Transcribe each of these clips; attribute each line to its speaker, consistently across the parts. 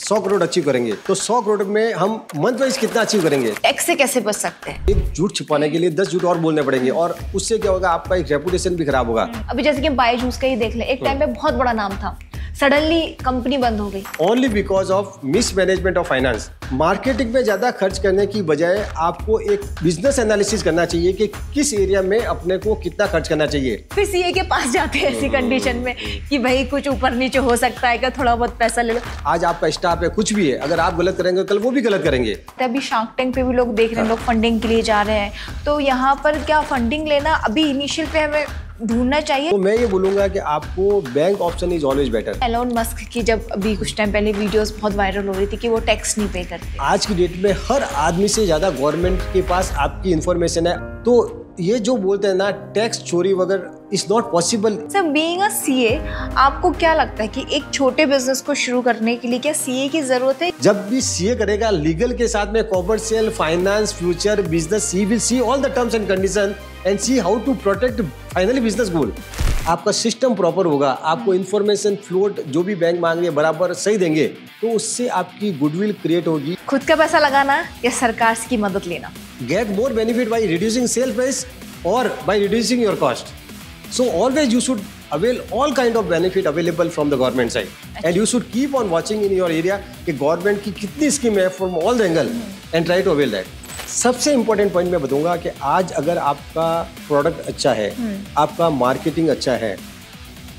Speaker 1: 100 crore achieve करेंगे तो 100 करोड़ में हम मंथ वाइज कितना अचीव करेंगे?
Speaker 2: टैक्स से कैसे बच सकते हैं?
Speaker 1: एक झूठ छिपाने के लिए 10 झूठ और बोलने पड़ेंगे और उससे क्या होगा, आपका एक रेपुटेशन भी खराब होगा।
Speaker 2: अभी जैसे कि बायजूस का ही देख ले, एक टाइम पे बहुत बड़ा नाम था, सडनली कंपनी बंद हो गई
Speaker 1: only because of mismanagement of finance. Marketing में ज्यादा खर्च करने की बजाय आपको एक बिजनेस एनालिसिस करना चाहिए कि किस एरिया में अपने को कितना खर्च करना चाहिए।
Speaker 2: फिर सीए के पास जाते हैं ऐसी कंडीशन में कि भाई कुछ ऊपर नीचे हो सकता है, क्या थोड़ा बहुत पैसा ले लो।
Speaker 1: आज आपका स्टाफ है, कुछ भी है, अगर आप गलत करेंगे कल वो भी गलत करेंगे।
Speaker 2: अभी शार्क टैंक पे भी लोग देख रहे हैं, लोग फंडिंग के लिए जा रहे हैं, तो यहाँ पर क्या फंडिंग लेना अभी इनिशियल पे हमें ढूंढना चाहिए?
Speaker 1: तो मैं ये बोलूंगा कि आपको bank option is always better.
Speaker 2: Elon Musk की जब अभी कुछ टाइम पहले वीडियोस बहुत वायरल हो रही थी कि वो टैक्स नहीं पे करते।
Speaker 1: आज की डेट में हर आदमी से ज्यादा गवर्नमेंट के पास आपकी इंफॉर्मेशन है, तो ये जो बोलते हैं ना टैक्स चोरी वगैरह is not possible.
Speaker 2: Sir being a CA, आपको क्या लगता है कि एक छोटे बिजनेस को शुरू करने के लिए क्या सीए की जरूरत है?
Speaker 1: जब भी सीए करेगा लीगल के साथ में commercial, finance, future, business, he will see all the terms and condition and see how to protect finally business goal. आपका सिस्टम प्रॉपर होगा, आपको इन्फॉर्मेशन फ्लोट जो भी बैंक मांग रही है बराबर सही देंगे, तो उससे आपकी गुडविल क्रिएट होगी।
Speaker 2: खुद का पैसा लगाना या सरकार की मदद लेना?
Speaker 1: Get more benefit by reducing sale price or by reducing your cost. So always you should avail all kind of benefit available from the government side, and you should keep on watching in your area कि government की कितनी scheme है from all the angle and try to avail that. सबसे important point मैं बताऊंगा कि आज अगर आपका प्रोडक्ट अच्छा है, आपका मार्केटिंग अच्छा है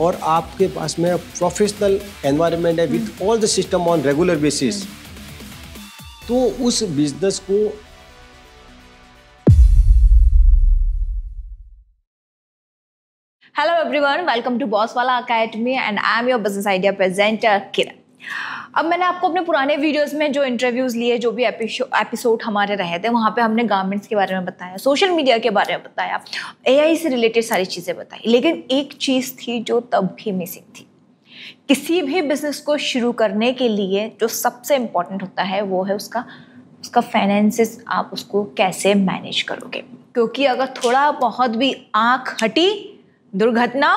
Speaker 1: और आपके पास में प्रोफेशनल एनवायरनमेंट है with all the system on regular basis, तो उस बिजनेस को
Speaker 2: Hello everyone, welcome to Bosswala Academy and I am your business idea presenter किरण। अब मैंने आपको अपने पुराने वीडियोस में जो इंटरव्यूज लिए, जो भी एपिसोड हमारे रहे थे, वहाँ पे हमने गारमेंट्स के बारे में बताया, सोशल मीडिया के बारे में बताया, एआई से रिलेटेड सारी चीज़ें बताई, लेकिन एक चीज़ थी जो तब भी मिसिंग थी। किसी भी बिजनेस को शुरू करने के लिए जो सबसे इम्पोर्टेंट होता है वो है उसका फाइनेंसिस, आप उसको कैसे मैनेज करोगे, क्योंकि अगर थोड़ा बहुत भी आँख हटी दुर्घटना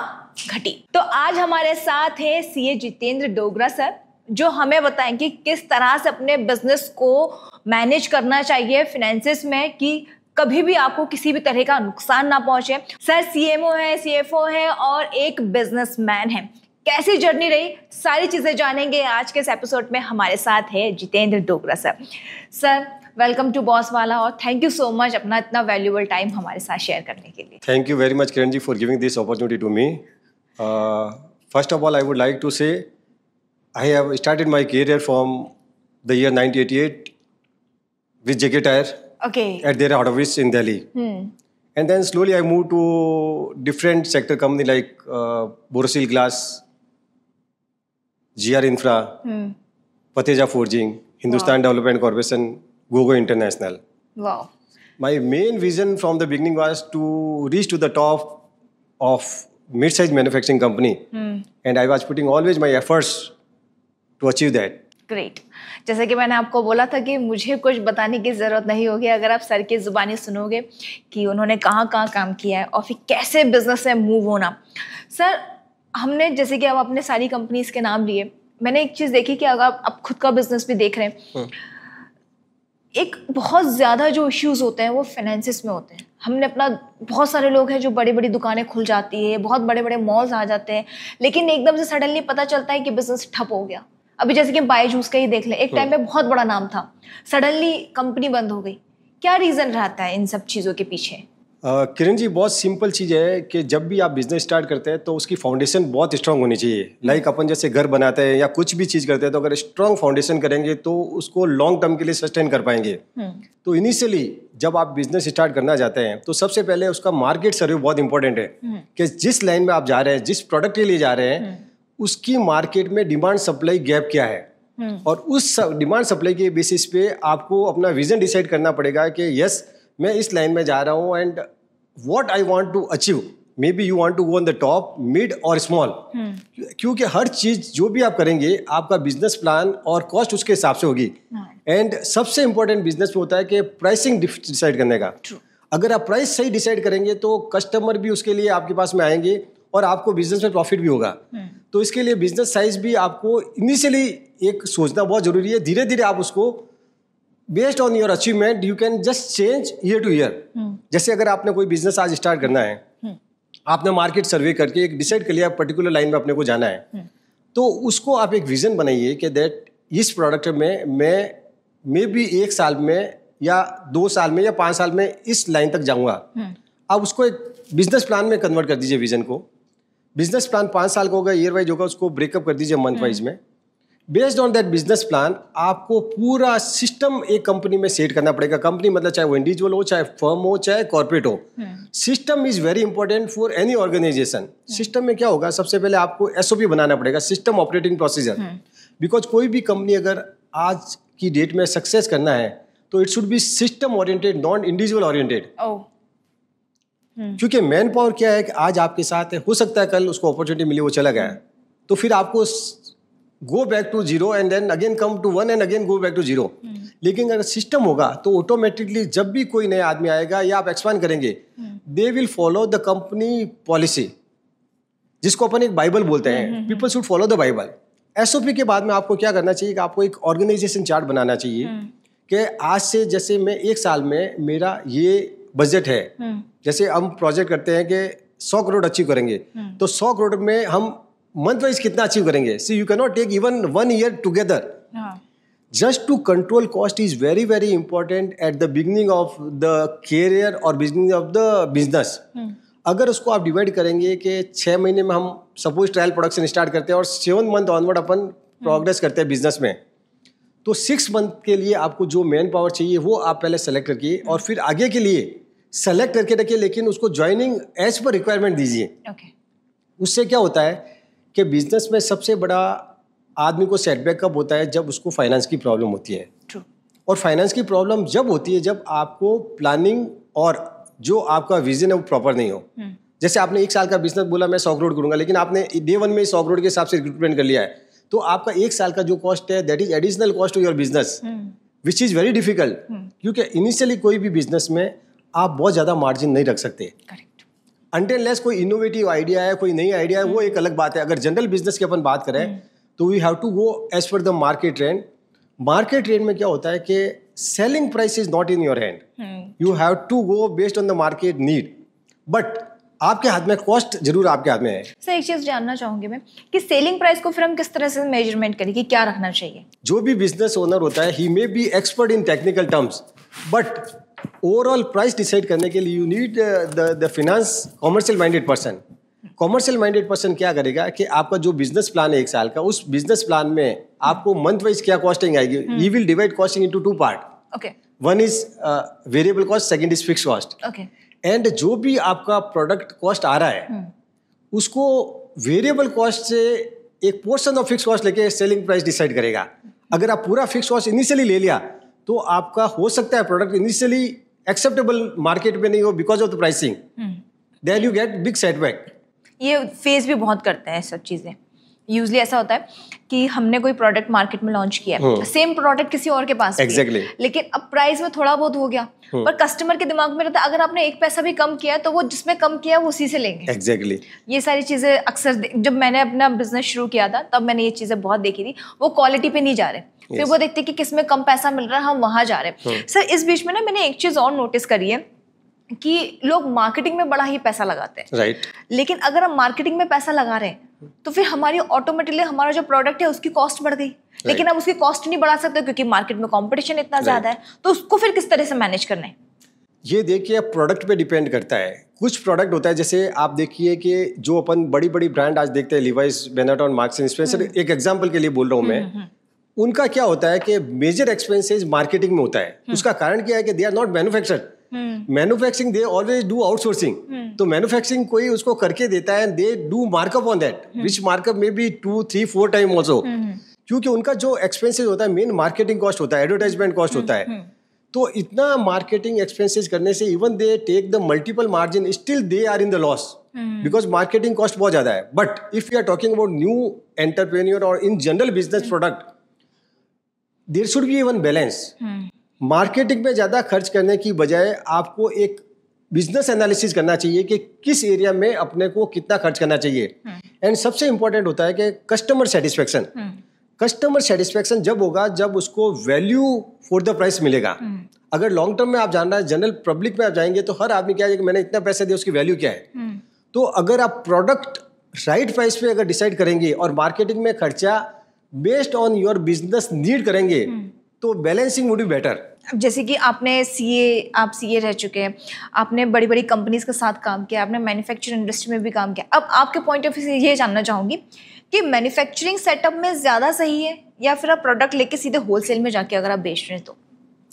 Speaker 2: घटी। तो आज हमारे साथ है सीए जितेंद्र डोगरा सर, जो हमें बताएंगे किस तरह से अपने बिजनेस को मैनेज करना चाहिए फाइनेंसिस में कि कभी भी आपको किसी भी तरह का नुकसान ना पहुंचे। सर सीएमओ है, सीएफओ है और एक बिजनेसमैन है। कैसी जर्नी रही, सारी चीजें जानेंगे आज के इस एपिसोड में। हमारे साथ है Jitendra Dogra sir. Sir welcome to Bosswala और थैंक यू सो मच अपना इतना वैल्यूएबल टाइम हमारे साथ शेयर करने के लिए।
Speaker 1: Thank you very much Kiran ji for giving this opportunity to me. First of all I would like to say I have started my career from the year 1988 with JK Tyre at their head office in Delhi. And then slowly I moved to different sector company like Borosil Glass, GR Infra, Pateja Forging, Hindustan Development Corporation, Gogo International.
Speaker 2: Wow.
Speaker 1: My main vision from the beginning was to reach to the top of mid-sized manufacturing company, and I was putting always my efforts to achieve that.
Speaker 2: Great. जैसे कि मैंने आपको बोला था कि मुझे कुछ बताने की ज़रूरत नहीं होगी अगर आप सर की ज़ुबानी सुनोगे कि उन्होंने कहाँ कहाँ काम किया है और फिर कैसे बिजनेस में मूव होना। सर हमने जैसे कि अब अपने सारी कंपनीज के नाम लिए, मैंने एक चीज़ देखी कि अगर आप खुद का बिजनेस भी देख रहे हैं, एक बहुत ज़्यादा जो इश्यूज होते हैं वो फाइनेंसिस में होते हैं। हमने अपना बहुत सारे लोग हैं जो बड़ी बड़ी दुकानें खुल जाती है, बहुत बड़े बड़े मॉल्स आ जाते हैं, लेकिन एकदम से सडनली पता चलता है कि बिजनेस ठप हो गया। अभी जैसे कि बायजूस का ही देख ले, एक टाइम पे बहुत बड़ा नाम था, सडनली कंपनी बंद हो गई। क्या रीज़न रहता है इन सब चीज़ों के पीछे?
Speaker 1: किरण जी बहुत सिंपल चीज़ है कि जब भी आप बिजनेस स्टार्ट करते हैं तो उसकी फाउंडेशन बहुत स्ट्रांग होनी चाहिए। लाइक अपन जैसे घर बनाते हैं या कुछ भी चीज़ करते हैं तो अगर स्ट्रांग फाउंडेशन करेंगे तो उसको लॉन्ग टर्म के लिए सस्टेन कर पाएंगे। तो इनिशियली जब आप बिजनेस स्टार्ट करना चाहते हैं तो सबसे पहले उसका मार्केट सर्वे बहुत इंपॉर्टेंट है कि जिस लाइन में आप जा रहे हैं, जिस प्रोडक्ट के लिए जा रहे हैं, उसकी मार्केट में डिमांड सप्लाई गैप क्या है, और उस डिमांड सप्लाई के बेसिस पे आपको अपना विजन डिसाइड करना पड़ेगा कि यस मैं इस लाइन में जा रहा हूँ and what I want to achieve. Maybe you want to go on the top, mid और स्मॉल, क्योंकि हर चीज जो भी आप करेंगे आपका बिजनेस प्लान और कॉस्ट उसके हिसाब से होगी। एंड सबसे इंपॉर्टेंट बिजनेस में होता है कि प्राइसिंग डिसाइड करने का। अगर आप प्राइस सही डिसाइड करेंगे तो कस्टमर भी उसके लिए आपके पास में आएंगे और आपको बिजनेस में प्रॉफिट भी होगा। तो इसके लिए बिजनेस साइज भी आपको इनिशियली एक सोचना बहुत जरूरी है। धीरे धीरे आप उसको based on your achievement you can just change year two year. जैसे अगर आपने कोई बिजनेस आज स्टार्ट करना है, आपने मार्केट सर्वे करके एक डिसाइड कर लिया पर्टिकुलर लाइन में अपने को जाना है, तो उसको आप एक विजन बनाइए कि दैट इस प्रोडक्ट में मैं मे बी 1 साल में या 2 साल में या 5 साल में इस लाइन तक जाऊंगा। आप उसको एक बिजनेस प्लान में कन्वर्ट कर दीजिए विजन को। बिजनेस प्लान 5 साल का होगा, ईयर वाइज होगा, उसको ब्रेकअप कर दीजिए मंथ वाइज में। Based on that business plan आपको पूरा सिस्टम एक कंपनी में सेट करना पड़ेगा। कंपनी मतलब चाहे वो इंडिविजुअल हो, चाहे फर्म हो, चाहे कॉर्पोरेट हो, system is very important for any organization. System में क्या होगा, सबसे पहले आपको एसओपी बनाना पड़ेगा, सिस्टम ऑपरेटिंग प्रोसीजर। बिकॉज कोई भी कंपनी अगर आज की डेट में सक्सेस करना है तो it should be system oriented, not individual oriented. क्योंकि मैन पावर क्या है कि आज आपके साथ है, हो सकता है कल उसको अपॉर्चुनिटी मिली, वो चला गया, तो फिर आपको go back to zero and then again come to 1 and again go back to zero. लेकिन अगर सिस्टम होगा तो ऑटोमेटिकली जब भी कोई नया आदमी आएगा या आप एक्सपांड करेंगे, they will follow the company policy, जिसको अपन एक बाइबल बोलते हैं। People should follow the Bible. SOP के बाद में आपको क्या करना चाहिए कि आपको एक ऑर्गेनाइजेशन चार्ट बनाना चाहिए कि आज से जैसे मैं 1 साल में मेरा ये बजट है। जैसे हम प्रोजेक्ट करते हैं कि 100 करोड़ अचीव करेंगे, तो 100 करोड़ में हम मंथ वाइज कितना अचीव करेंगे। See you can not take even 1 year together. Just to control cost is very very important at the beginning of the career और बिगिनिंग ऑफ द बिजनेस। अगर उसको आप डिवाइड करेंगे कि 6 महीने में हम सपोज ट्रायल प्रोडक्शन स्टार्ट करते हैं और 7 मंथ ऑनवर्ड अपन प्रोग्रेस करते हैं बिजनेस में, तो 6 मंथ के लिए आपको जो मैन पावर चाहिए वो आप पहले सेलेक्ट करके और फिर आगे के लिए सेलेक्ट करके रखिए, लेकिन उसको ज्वाइनिंग एज पर रिक्वायरमेंट दीजिए। उससे क्या होता है कि बिजनेस में सबसे बड़ा आदमी को सेटबैक कब होता है, जब उसको फाइनेंस की प्रॉब्लम होती है। True. और फाइनेंस की प्रॉब्लम जब होती है जब आपको प्लानिंग और जो आपका विजन है वो प्रॉपर नहीं हो। जैसे आपने 1 साल का बिजनेस बोला मैं 100 करोड़ करूंगा, लेकिन आपने डे 1 में 100 करोड़ के हिसाब से रिक्रूटमेंट कर लिया है, तो आपका 1 साल का जो कॉस्ट है that is additional cost to your business, which is very difficult. क्योंकि इनिशियली कोई भी बिजनेस में आप बहुत ज्यादा मार्जिन नहीं रख सकते। अनटिल लेस कोई इनोवेटिव आइडिया है, कोई नई आइडिया है, वो एक अलग बात है। अगर जनरल बिजनेस की अपन बात करें तो we have to go as per the market trend. Market trend में क्या होता है कि selling price is not in your hand, you have to go based on the market need, but आपके हाथ में कॉस्ट जरूर आपके हाथ में है।
Speaker 2: सर एक चीज जानना चाहूंगी मैं कि सेलिंग प्राइस को फिर हम किस तरह से मेजरमेंट करें कि क्या रखना चाहिए।
Speaker 1: जो भी बिजनेस ओनर होता है he may be expert in technical terms, but overall price decide करने के लिए you need the finance commercial minded person. Commercial minded person क्या करेगा कि आपका जो बिजनेस प्लान है 1 साल का, उस बिजनेस प्लान में आपको मंथ वाइज क्या कॉस्टिंग आएगी, he will divide costing into 2 part. One is variable cost, second is fix cost. And जो भी आपका प्रोडक्ट कॉस्ट आ रहा है उसको वेरिएबल कॉस्ट से एक पोर्शन ऑफ फिक्स कॉस्ट लेके सेलिंग प्राइस डिसाइड करेगा। अगर आप पूरा फिक्स कॉस्ट इनिशियली ले लिया तो आपका हो सकता है प्रोडक्ट इनिशियली एक्सेप्टेबल मार्केट में नहीं हो because of the pricing, then you get big setback.
Speaker 2: ये फेस भी बहुत करते हैं सब चीजें। यूजली ऐसा होता है कि हमने कोई प्रोडक्ट मार्केट में लॉन्च किया है, सेम प्रोडक्ट किसी और के पास
Speaker 1: exactly.
Speaker 2: लेकिन अब प्राइस में थोड़ा बहुत हो गया, पर कस्टमर के दिमाग में रहता है अगर आपने 1 पैसा भी कम किया है तो वो जिसमें कम किया है वो उसी से लेंगे।
Speaker 1: Exactly.
Speaker 2: ये सारी चीजें अक्सर जब मैंने अपना बिजनेस शुरू किया था तब मैंने ये चीजें बहुत देखी थी। वो क्वालिटी पे नहीं जा रहे, फिर वो देखते कि किसमें कम पैसा मिल रहा है, हम वहां जा रहे हैं। सर इस बीच में ना मैंने एक चीज और नोटिस करी है कि लोग मार्केटिंग में बड़ा ही पैसा लगाते हैं।
Speaker 1: राइट।
Speaker 2: लेकिन अगर हम मार्केटिंग में पैसा लगा रहे हैं तो फिर हमारी ऑटोमेटिकली हमारा जो प्रोडक्ट है उसकी कॉस्ट बढ़ गई, लेकिन हम उसकी कॉस्ट नहीं बढ़ा सकते क्योंकि मार्केट में कंपटीशन इतना ज्यादा है। तो उसको फिर किस तरह से मैनेज करना है?
Speaker 1: ये देखिए प्रोडक्ट पे डिपेंड करता है। कुछ प्रोडक्ट होता है जैसे आप देखिए कि जो अपन बड़ी बड़ी ब्रांड आज देखते हैं, Levi's, Benetton, marks and Spencer, एक एग्जांपल के लिए बोल रहा हूँ मैं, उनका क्या होता है कि मेजर एक्सपेंसेस मार्केटिंग में होता है। उसका कारण क्या है कि they are not manufactured. Manufacturing they always do outsourcing. तो मैन्युफैक्चरिंग कोई उसको करके देता है, they do markup on that, which markup में बी 2, 3, 4 टाइम ऑल्सो, क्योंकि उनका जो एक्सपेंसेस होता है मेन मार्केटिंग कॉस्ट होता है, एडवर्टाइजमेंट कॉस्ट होता है। तो इतना मार्केटिंग एक्सपेंसेस करने से even they take the multiple margin, still they are in the loss because marketing cost बहुत ज्यादा है। But if you are talking about new entrepreneur और in general business product, there should be even balance. Marketing में ज्यादा खर्च करने की बजाय आपको एक बिजनेस एनालिसिस करना चाहिए कि किस एरिया में अपने को कितना खर्च करना चाहिए। एंड सबसे इंपॉर्टेंट होता है कि कस्टमर सेटिस्फेक्शन। कस्टमर सेटिस्फेक्शन जब होगा जब उसको वैल्यू फॉर द प्राइस मिलेगा। अगर लॉन्ग टर्म में आप जान रहे हैं, जनरल पब्लिक में आप जाएंगे तो हर आदमी क्या है कि मैंने इतना पैसा दिया, उसकी वैल्यू क्या है। तो अगर आप प्रोडक्ट राइट प्राइस पे अगर डिसाइड करेंगे और मार्केटिंग में खर्चा based on your business need करेंगे तो बैलेंसिंग वुड बी बेटर।
Speaker 2: जैसे कि आप सीए रह चुके हैं, आपने बड़ी बड़ी कंपनीज के साथ काम किया, आपने मैन्युफैक्चरिंग इंडस्ट्री में भी काम किया। अब आपके पॉइंट ऑफ व्यू से ये जानना चाहूंगी कि मैन्युफैक्चरिंग सेटअप में ज़्यादा सही है या फिर आप प्रोडक्ट लेके सीधे होलसेल में जाके अगर आप बेच रहे हैं तो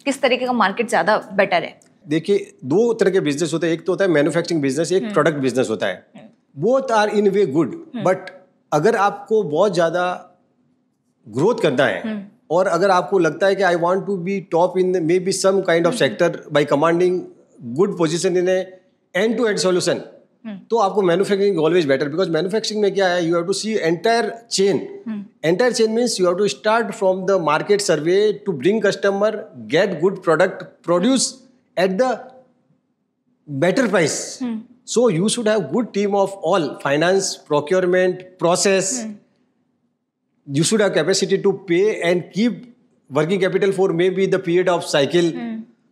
Speaker 2: किस तरीके का मार्केट ज़्यादा बेटर है?
Speaker 1: देखिए, दो तरह के बिजनेस होते हैं। एक तो होता है मैन्युफैक्चरिंग बिजनेस, एक प्रोडक्ट बिजनेस होता है। Both are in way good, but अगर आपको बहुत ज़्यादा ग्रोथ करना है और अगर आपको लगता है कि I want to be top in maybe some kind of sector by commanding good position in a end to end solution, तो आपको manufacturing always better. Because manufacturing में क्या है, you have to see entire chain. Entire chain means you have to start from the market survey to bring customer, get good product, produce at the better price. So you should have good team of all finance, procurement, process. You should have capacity to pay and keep working capital for maybe the period of cycle.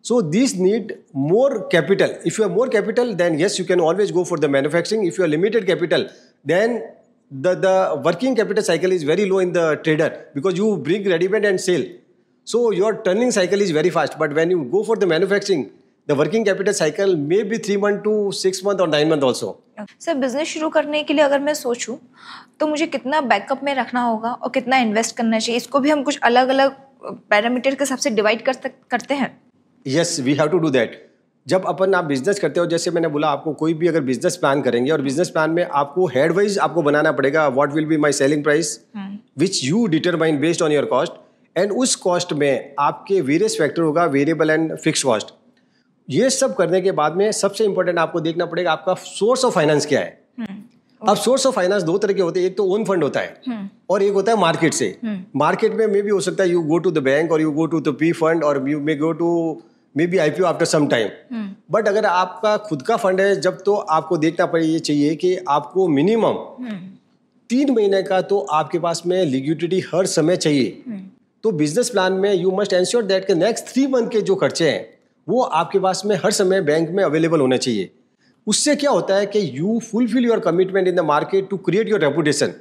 Speaker 1: So these need more capital. If you have more capital, then yes, you can always go for the manufacturing. If you have limited capital, then the working capital cycle is very low in the trader because you bring ready-made and sell. So your turning cycle is very fast. But when you go for the manufacturing, the working capital cycle may be 3 months to 6 months or 9 months also.
Speaker 2: Sir, business शुरू करने के लिए अगर मैं सोचूं तो मुझे कितना बैकअप में रखना होगा और कितना इन्वेस्ट करना चाहिए, इसको भी हम कुछ अलग अलग पैरामीटर के हिसाब से डिवाइड करते हैं?
Speaker 1: Yes, we have to do that. जब आप बिजनेस करते हो, जैसे मैंने बोला आपको, कोई भी अगर बिजनेस प्लान करेंगे और बिजनेस प्लान में आपको हेड वाइज आपको बनाना पड़ेगा what will be my selling price which you determine based on your cost, and उस कॉस्ट में आपके वेरियस फैक्टर होगा, वेरिएबल एंड फिक्स कॉस्ट। ये सब करने के बाद में सबसे इंपॉर्टेंट आपको देखना पड़ेगा आपका सोर्स ऑफ फाइनेंस क्या है। अब सोर्स ऑफ फाइनेंस दो तरह के होते हैं, एक तो ओन फंड होता है और एक होता है मार्केट से। मार्केट में मे भी हो सकता है you go to the bank और you go to the P fund और you may go to may be IPO after some time. But अगर आपका खुद का फंड है जब, तो आपको देखना पड़े ये चाहिए कि आपको मिनिमम 3 महीने का तो आपके पास में लिक्विडिटी हर समय चाहिए। तो बिजनेस प्लान में यू मस्ट एंश्योर दैट के नेक्स्ट 3 मंथ के जो खर्चे हैं वो आपके पास में हर समय बैंक में अवेलेबल होने चाहिए। उससे क्या होता है कि you fulfil your commitment in the market to create your reputation.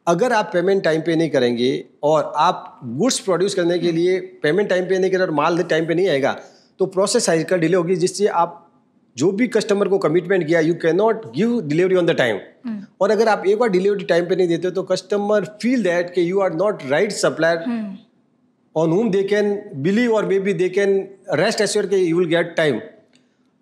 Speaker 1: अगर आप पेमेंट टाइम पे नहीं करेंगे और आप गुड्स प्रोड्यूस करने के लिए पेमेंट टाइम पे नहीं करें और माल टाइम पे नहीं आएगा तो प्रोसेस साइकिल डिले होगी, जिससे आप जो भी कस्टमर को कमिटमेंट किया you can not give delivery on the time. और अगर आप एक बार डिलीवरी टाइम पे नहीं देते तो कस्टमर फील दैट कि you are not right supplier on whom they can believe or maybe they can rest assured कि you will get time।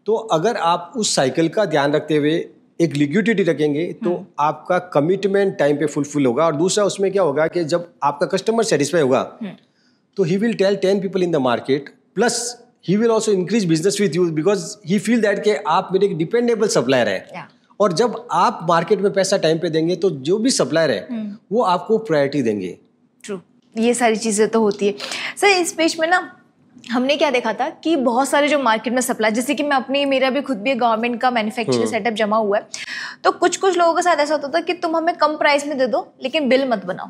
Speaker 1: तो अगर आप उस साइकिल का ध्यान रखते हुए एक लिक्विडिटी रखेंगे तो आपका कमिटमेंट टाइम पे फुलफिल होगा। और दूसरा उसमें क्या होगा कि जब आपका कस्टमर सेटिस्फाई होगा तो he will tell 10 people in the market, plus he will also increase business with you because he feel that कि आप मेरे एक डिपेंडेबल सप्लायर है। और जब आप मार्केट में पैसा टाइम पे देंगे तो जो भी सप्लायर है वो आपको प्रायोरिटी देंगे।
Speaker 2: ट्रू, ये सारी चीज़ें तो होती है। सर, इस पेज में ना हमने क्या देखा था कि बहुत सारे जो मार्केट में सप्लाई, जैसे कि मेरा भी खुद भी गवर्नमेंट का मैन्युफैक्चरिंग सेटअप जमा हुआ है, तो कुछ लोगों के साथ ऐसा होता था कि तुम हमें कम प्राइस में दे दो लेकिन बिल मत बनाओ,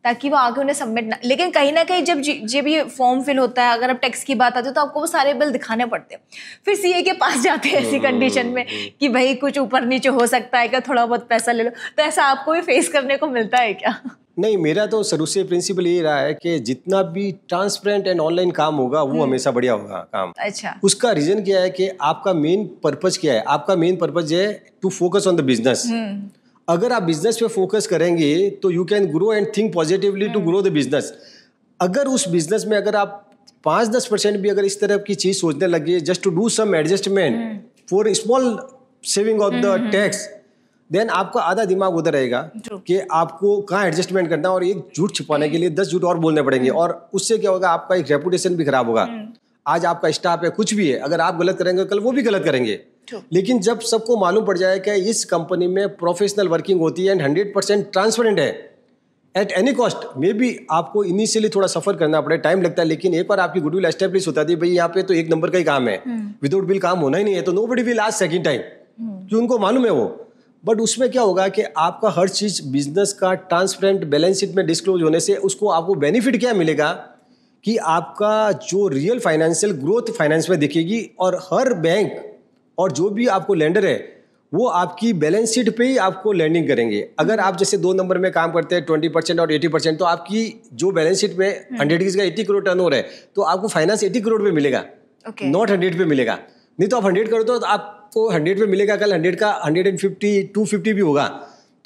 Speaker 2: ताकि वो आगे उन्हें सबमिट ना। लेकिन कहीं ना कहीं जब ये फॉर्म फिल होता है, अगर अब टैक्स की बात आती है तो आपको वो सारे बिल दिखाने पड़ते हैं। फिर सीए के पास जाते हैं ऐसी कंडीशन में कि भाई कुछ ऊपर नीचे हो सकता है, क्या थोड़ा बहुत पैसा ले लो। तो ऐसा आपको भी फेस करने को मिलता है क्या?
Speaker 1: नहीं, मेरा तो शुरू से प्रिंसिपल ये रहा है कि जितना भी ट्रांसपेरेंट एंड ऑनलाइन काम होगा वो हमेशा बढ़िया होगा काम।
Speaker 2: अच्छा,
Speaker 1: उसका रीजन क्या है कि आपका मेन पर्पज क्या है? आपका मेन पर्पज है to focus on the business. अगर आप बिजनेस पे फोकस करेंगे तो you can grow and think positively to grow the business. अगर उस बिजनेस में अगर आप 5-10% भी अगर इस तरह की चीज सोचने लगे just to do some adjustment for small saving of the tax, then आपका आधा दिमाग उधर रहेगा कि आपको कहाँ एडजस्टमेंट करना, और एक झूठ छिपाने के लिए 10 झूठ और बोलने पड़ेंगे। और उससे क्या होगा, आपका एक रेपुटेशन भी खराब होगा। आज आपका स्टाफ है, कुछ भी है, अगर आप गलत करेंगे कल वो भी गलत करेंगे। लेकिन जब सबको मालूम पड़ जाए कि इस कंपनी में प्रोफेशनल वर्किंग होती है एंड 100% ट्रांसपेरेंट है at any cost may be आपको इनिशियली थोड़ा सफर करना पड़े, टाइम लगता है, लेकिन एक बार आपकी गुडविल एस्टेब्लिश होता है भाई यहाँ पे तो एक नंबर का ही काम है, विदाउट बिल काम होना ही नहीं है, तो nobody will ask second time, क्योंकि उनको मालूम है वो। बट उसमें क्या होगा कि आपका हर चीज बिजनेस का ट्रांसपेरेंट बैलेंस शीट में डिस्क्लोज होने से उसको आपको बेनिफिट क्या मिलेगा कि आपका जो रियल फाइनेंशियल ग्रोथ फाइनेंस में दिखेगी, और हर बैंक और जो भी आपको लेंडर है वो आपकी बैलेंस शीट पे ही आपको लैंडिंग करेंगे। अगर आप जैसे 2 नंबर में काम करते हैं 20% और 80%, तो आपकी जो बैलेंस शीट में 100 का 80 करोड़ टर्नओवर है तो आपको फाइनेंस 80 करोड़ पे मिलेगा, नॉट 100 पे मिलेगा। नहीं तो आप 100 करोड़ तो आपको 100 पे मिलेगा, कल 100 का 150 250 भी होगा।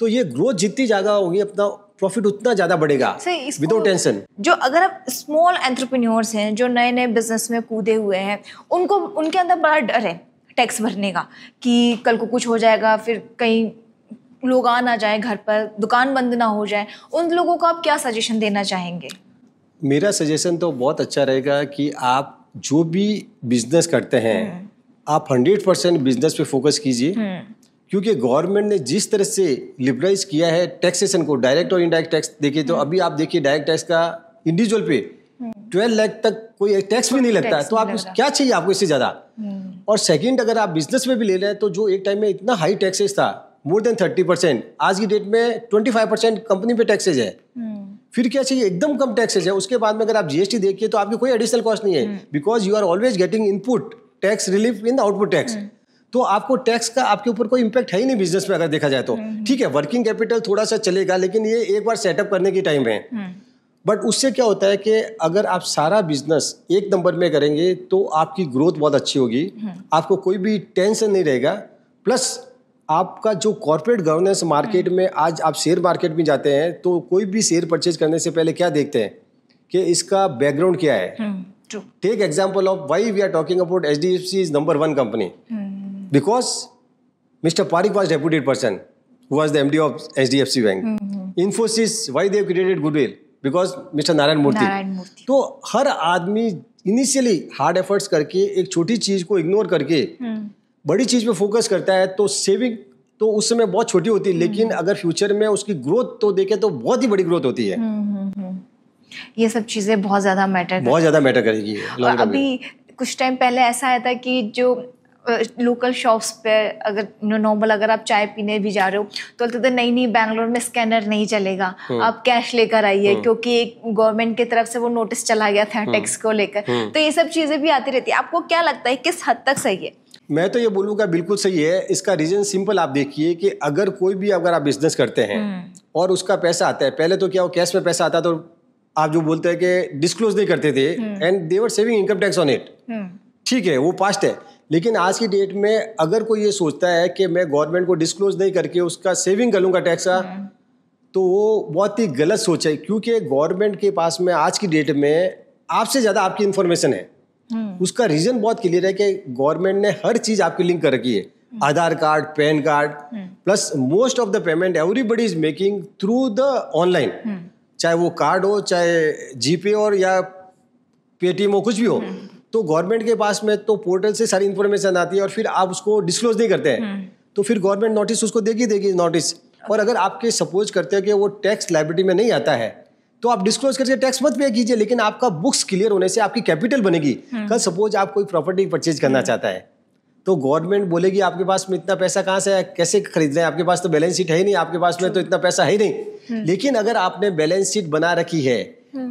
Speaker 1: तो ये ग्रोथ जितनी ज़्यादा होगी अपना प्रॉफिट उतना ज़्यादा बढ़ेगा विदाउट टेंशन।
Speaker 2: जो अगर आप स्मॉल एंटरप्रेन्योर्स हैं जो नए नए बिजनेस में कूदे हुए हैं, उनको उनके अंदर बड़ा डर है टैक्स भरने का कि कल को कुछ हो जाएगा, फिर कहीं लोग आ ना जाए घर पर, दुकान बंद ना हो जाए, उन लोगों को आप क्या सजेशन देना चाहेंगे?
Speaker 1: मेरा सजेशन तो बहुत अच्छा रहेगा कि आप जो भी बिजनेस करते हैं आप 100% बिजनेस पे फोकस कीजिए, क्योंकि गवर्नमेंट ने जिस तरह से लिबरलाइज किया है टैक्सेशन को, डायरेक्ट और इनडायरेक्ट टैक्स देखिए तो अभी आप देखिए डायरेक्ट टैक्स का इंडिविजुअल पे 12 लाख तक कोई टैक्स भी नहीं लगता है, तो आप क्या चाहिए आपको इससे ज़्यादा। और सेकंड, अगर आप बिजनेस में भी ले रहे हैं तो जो एक टाइम में इतना हाई टैक्सेस था मोर देन 30%, आज की डेट में 25% कंपनी पे टैक्सेज है। फिर क्या चाहिए, एकदम कम टैक्सेज है। उसके बाद में अगर आप जीएसटी देखिए तो आपकी कोई एडिशनल कॉस्ट नहीं है, because you are always getting input tax relief in output tax. तो आपको टैक्स का आपके ऊपर कोई इम्पैक्ट है ही नहीं बिजनेस में अगर देखा जाए तो। ठीक है, वर्किंग कैपिटल थोड़ा सा चलेगा, लेकिन ये एक बार सेटअप करने की टाइम है। बट उससे क्या होता है कि अगर आप सारा बिजनेस एक नंबर में करेंगे तो आपकी ग्रोथ बहुत अच्छी होगी, आपको कोई भी टेंशन नहीं रहेगा। प्लस आपका जो कॉर्पोरेट गवर्नेंस मार्केट में, आज आप शेयर मार्केट में जाते हैं तो कोई भी शेयर परचेज करने से पहले क्या देखते हैं कि इसका बैकग्राउंड क्या है। Take example of why we are talking about HDFC is number 1 company, because mister Parikh was deputed person who was the MD of HDFC bank. Infosys, why they created goodwill, because mister Narayana Murthy. तो हर आदमी initially hard efforts करके एक छोटी चीज को ignore करके बड़ी चीज पे फोकस करता है, तो सेविंग तो उस समय बहुत छोटी होती है, लेकिन अगर फ्यूचर में उसकी ग्रोथ तो देखें तो बहुत ही बड़ी ग्रोथ होती है।
Speaker 2: ये सब चीजें बहुत ज्यादा मैटर
Speaker 1: करेगी।
Speaker 2: अभी कुछ टाइम पहले ऐसा आया था कि जो लोकल शॉप्स पे अगर नॉर्मल अगर आप चाय पीने भी जा रहे हो तो बोलते थे नहीं बैंगलोर में स्कैनर नहीं चलेगा, आप कैश लेकर आइए, क्योंकि गवर्नमेंट की तरफ से वो नोटिस चला गया था टैक्स को लेकर। तो ये सब चीजें भी आती रहती है। आपको क्या लगता है किस हद तक सही है?
Speaker 1: मैं तो ये बोलूँगा बिल्कुल सही है। इसका रीजन सिंपल आप देखिए कि अगर कोई भी अगर आप बिजनेस करते हैं और उसका पैसा आता है, पहले तो क्या वो कैश में पैसा आता तो आप जो बोलते हैं कि डिस्क्लोज नहीं करते थे and they were saving income tax on it. ठीक है, वो पास्ट है, लेकिन आज की डेट में अगर कोई ये सोचता है कि मैं गवर्नमेंट को डिस्क्लोज नहीं करके उसका सेविंग कर लूँगा टैक्स का, तो वो बहुत ही गलत सोच है। क्योंकि गवर्नमेंट के पास में आज की डेट में आपसे ज़्यादा आपकी इन्फॉर्मेशन है। उसका रीजन बहुत क्लियर है कि गवर्नमेंट ने हर चीज आपकी लिंक कर रखी है, Aadhaar card, PAN card, plus most of the payment everybody is making through the online, चाहे वो कार्ड हो, चाहे जीपे और या पेटीएम हो, कुछ भी हो। तो गवर्नमेंट के पास में तो पोर्टल से सारी इन्फॉर्मेशन आती है और फिर आप उसको डिस्क्लोज नहीं करते हैं तो फिर गवर्नमेंट नोटिस उसको देगी नोटिस। और अगर आपके सपोज करते हैं कि वो टैक्स लायबिलिटी में नहीं आता है तो आप डिस्क्लोज करके टैक्स मत पे कीजिए, लेकिन आपका बुक्स क्लियर होने से आपकी कैपिटल बनेगी। कल सपोज आप कोई प्रॉपर्टी परचेज करना चाहता है तो गवर्नमेंट बोलेगी आपके पास में इतना पैसा कहाँ से है, कैसे खरीद रहे हैं, आपके पास तो बैलेंस शीट है ही नहीं, आपके पास में तो इतना पैसा है ही नहीं। लेकिन अगर आपने बैलेंस शीट बना रखी है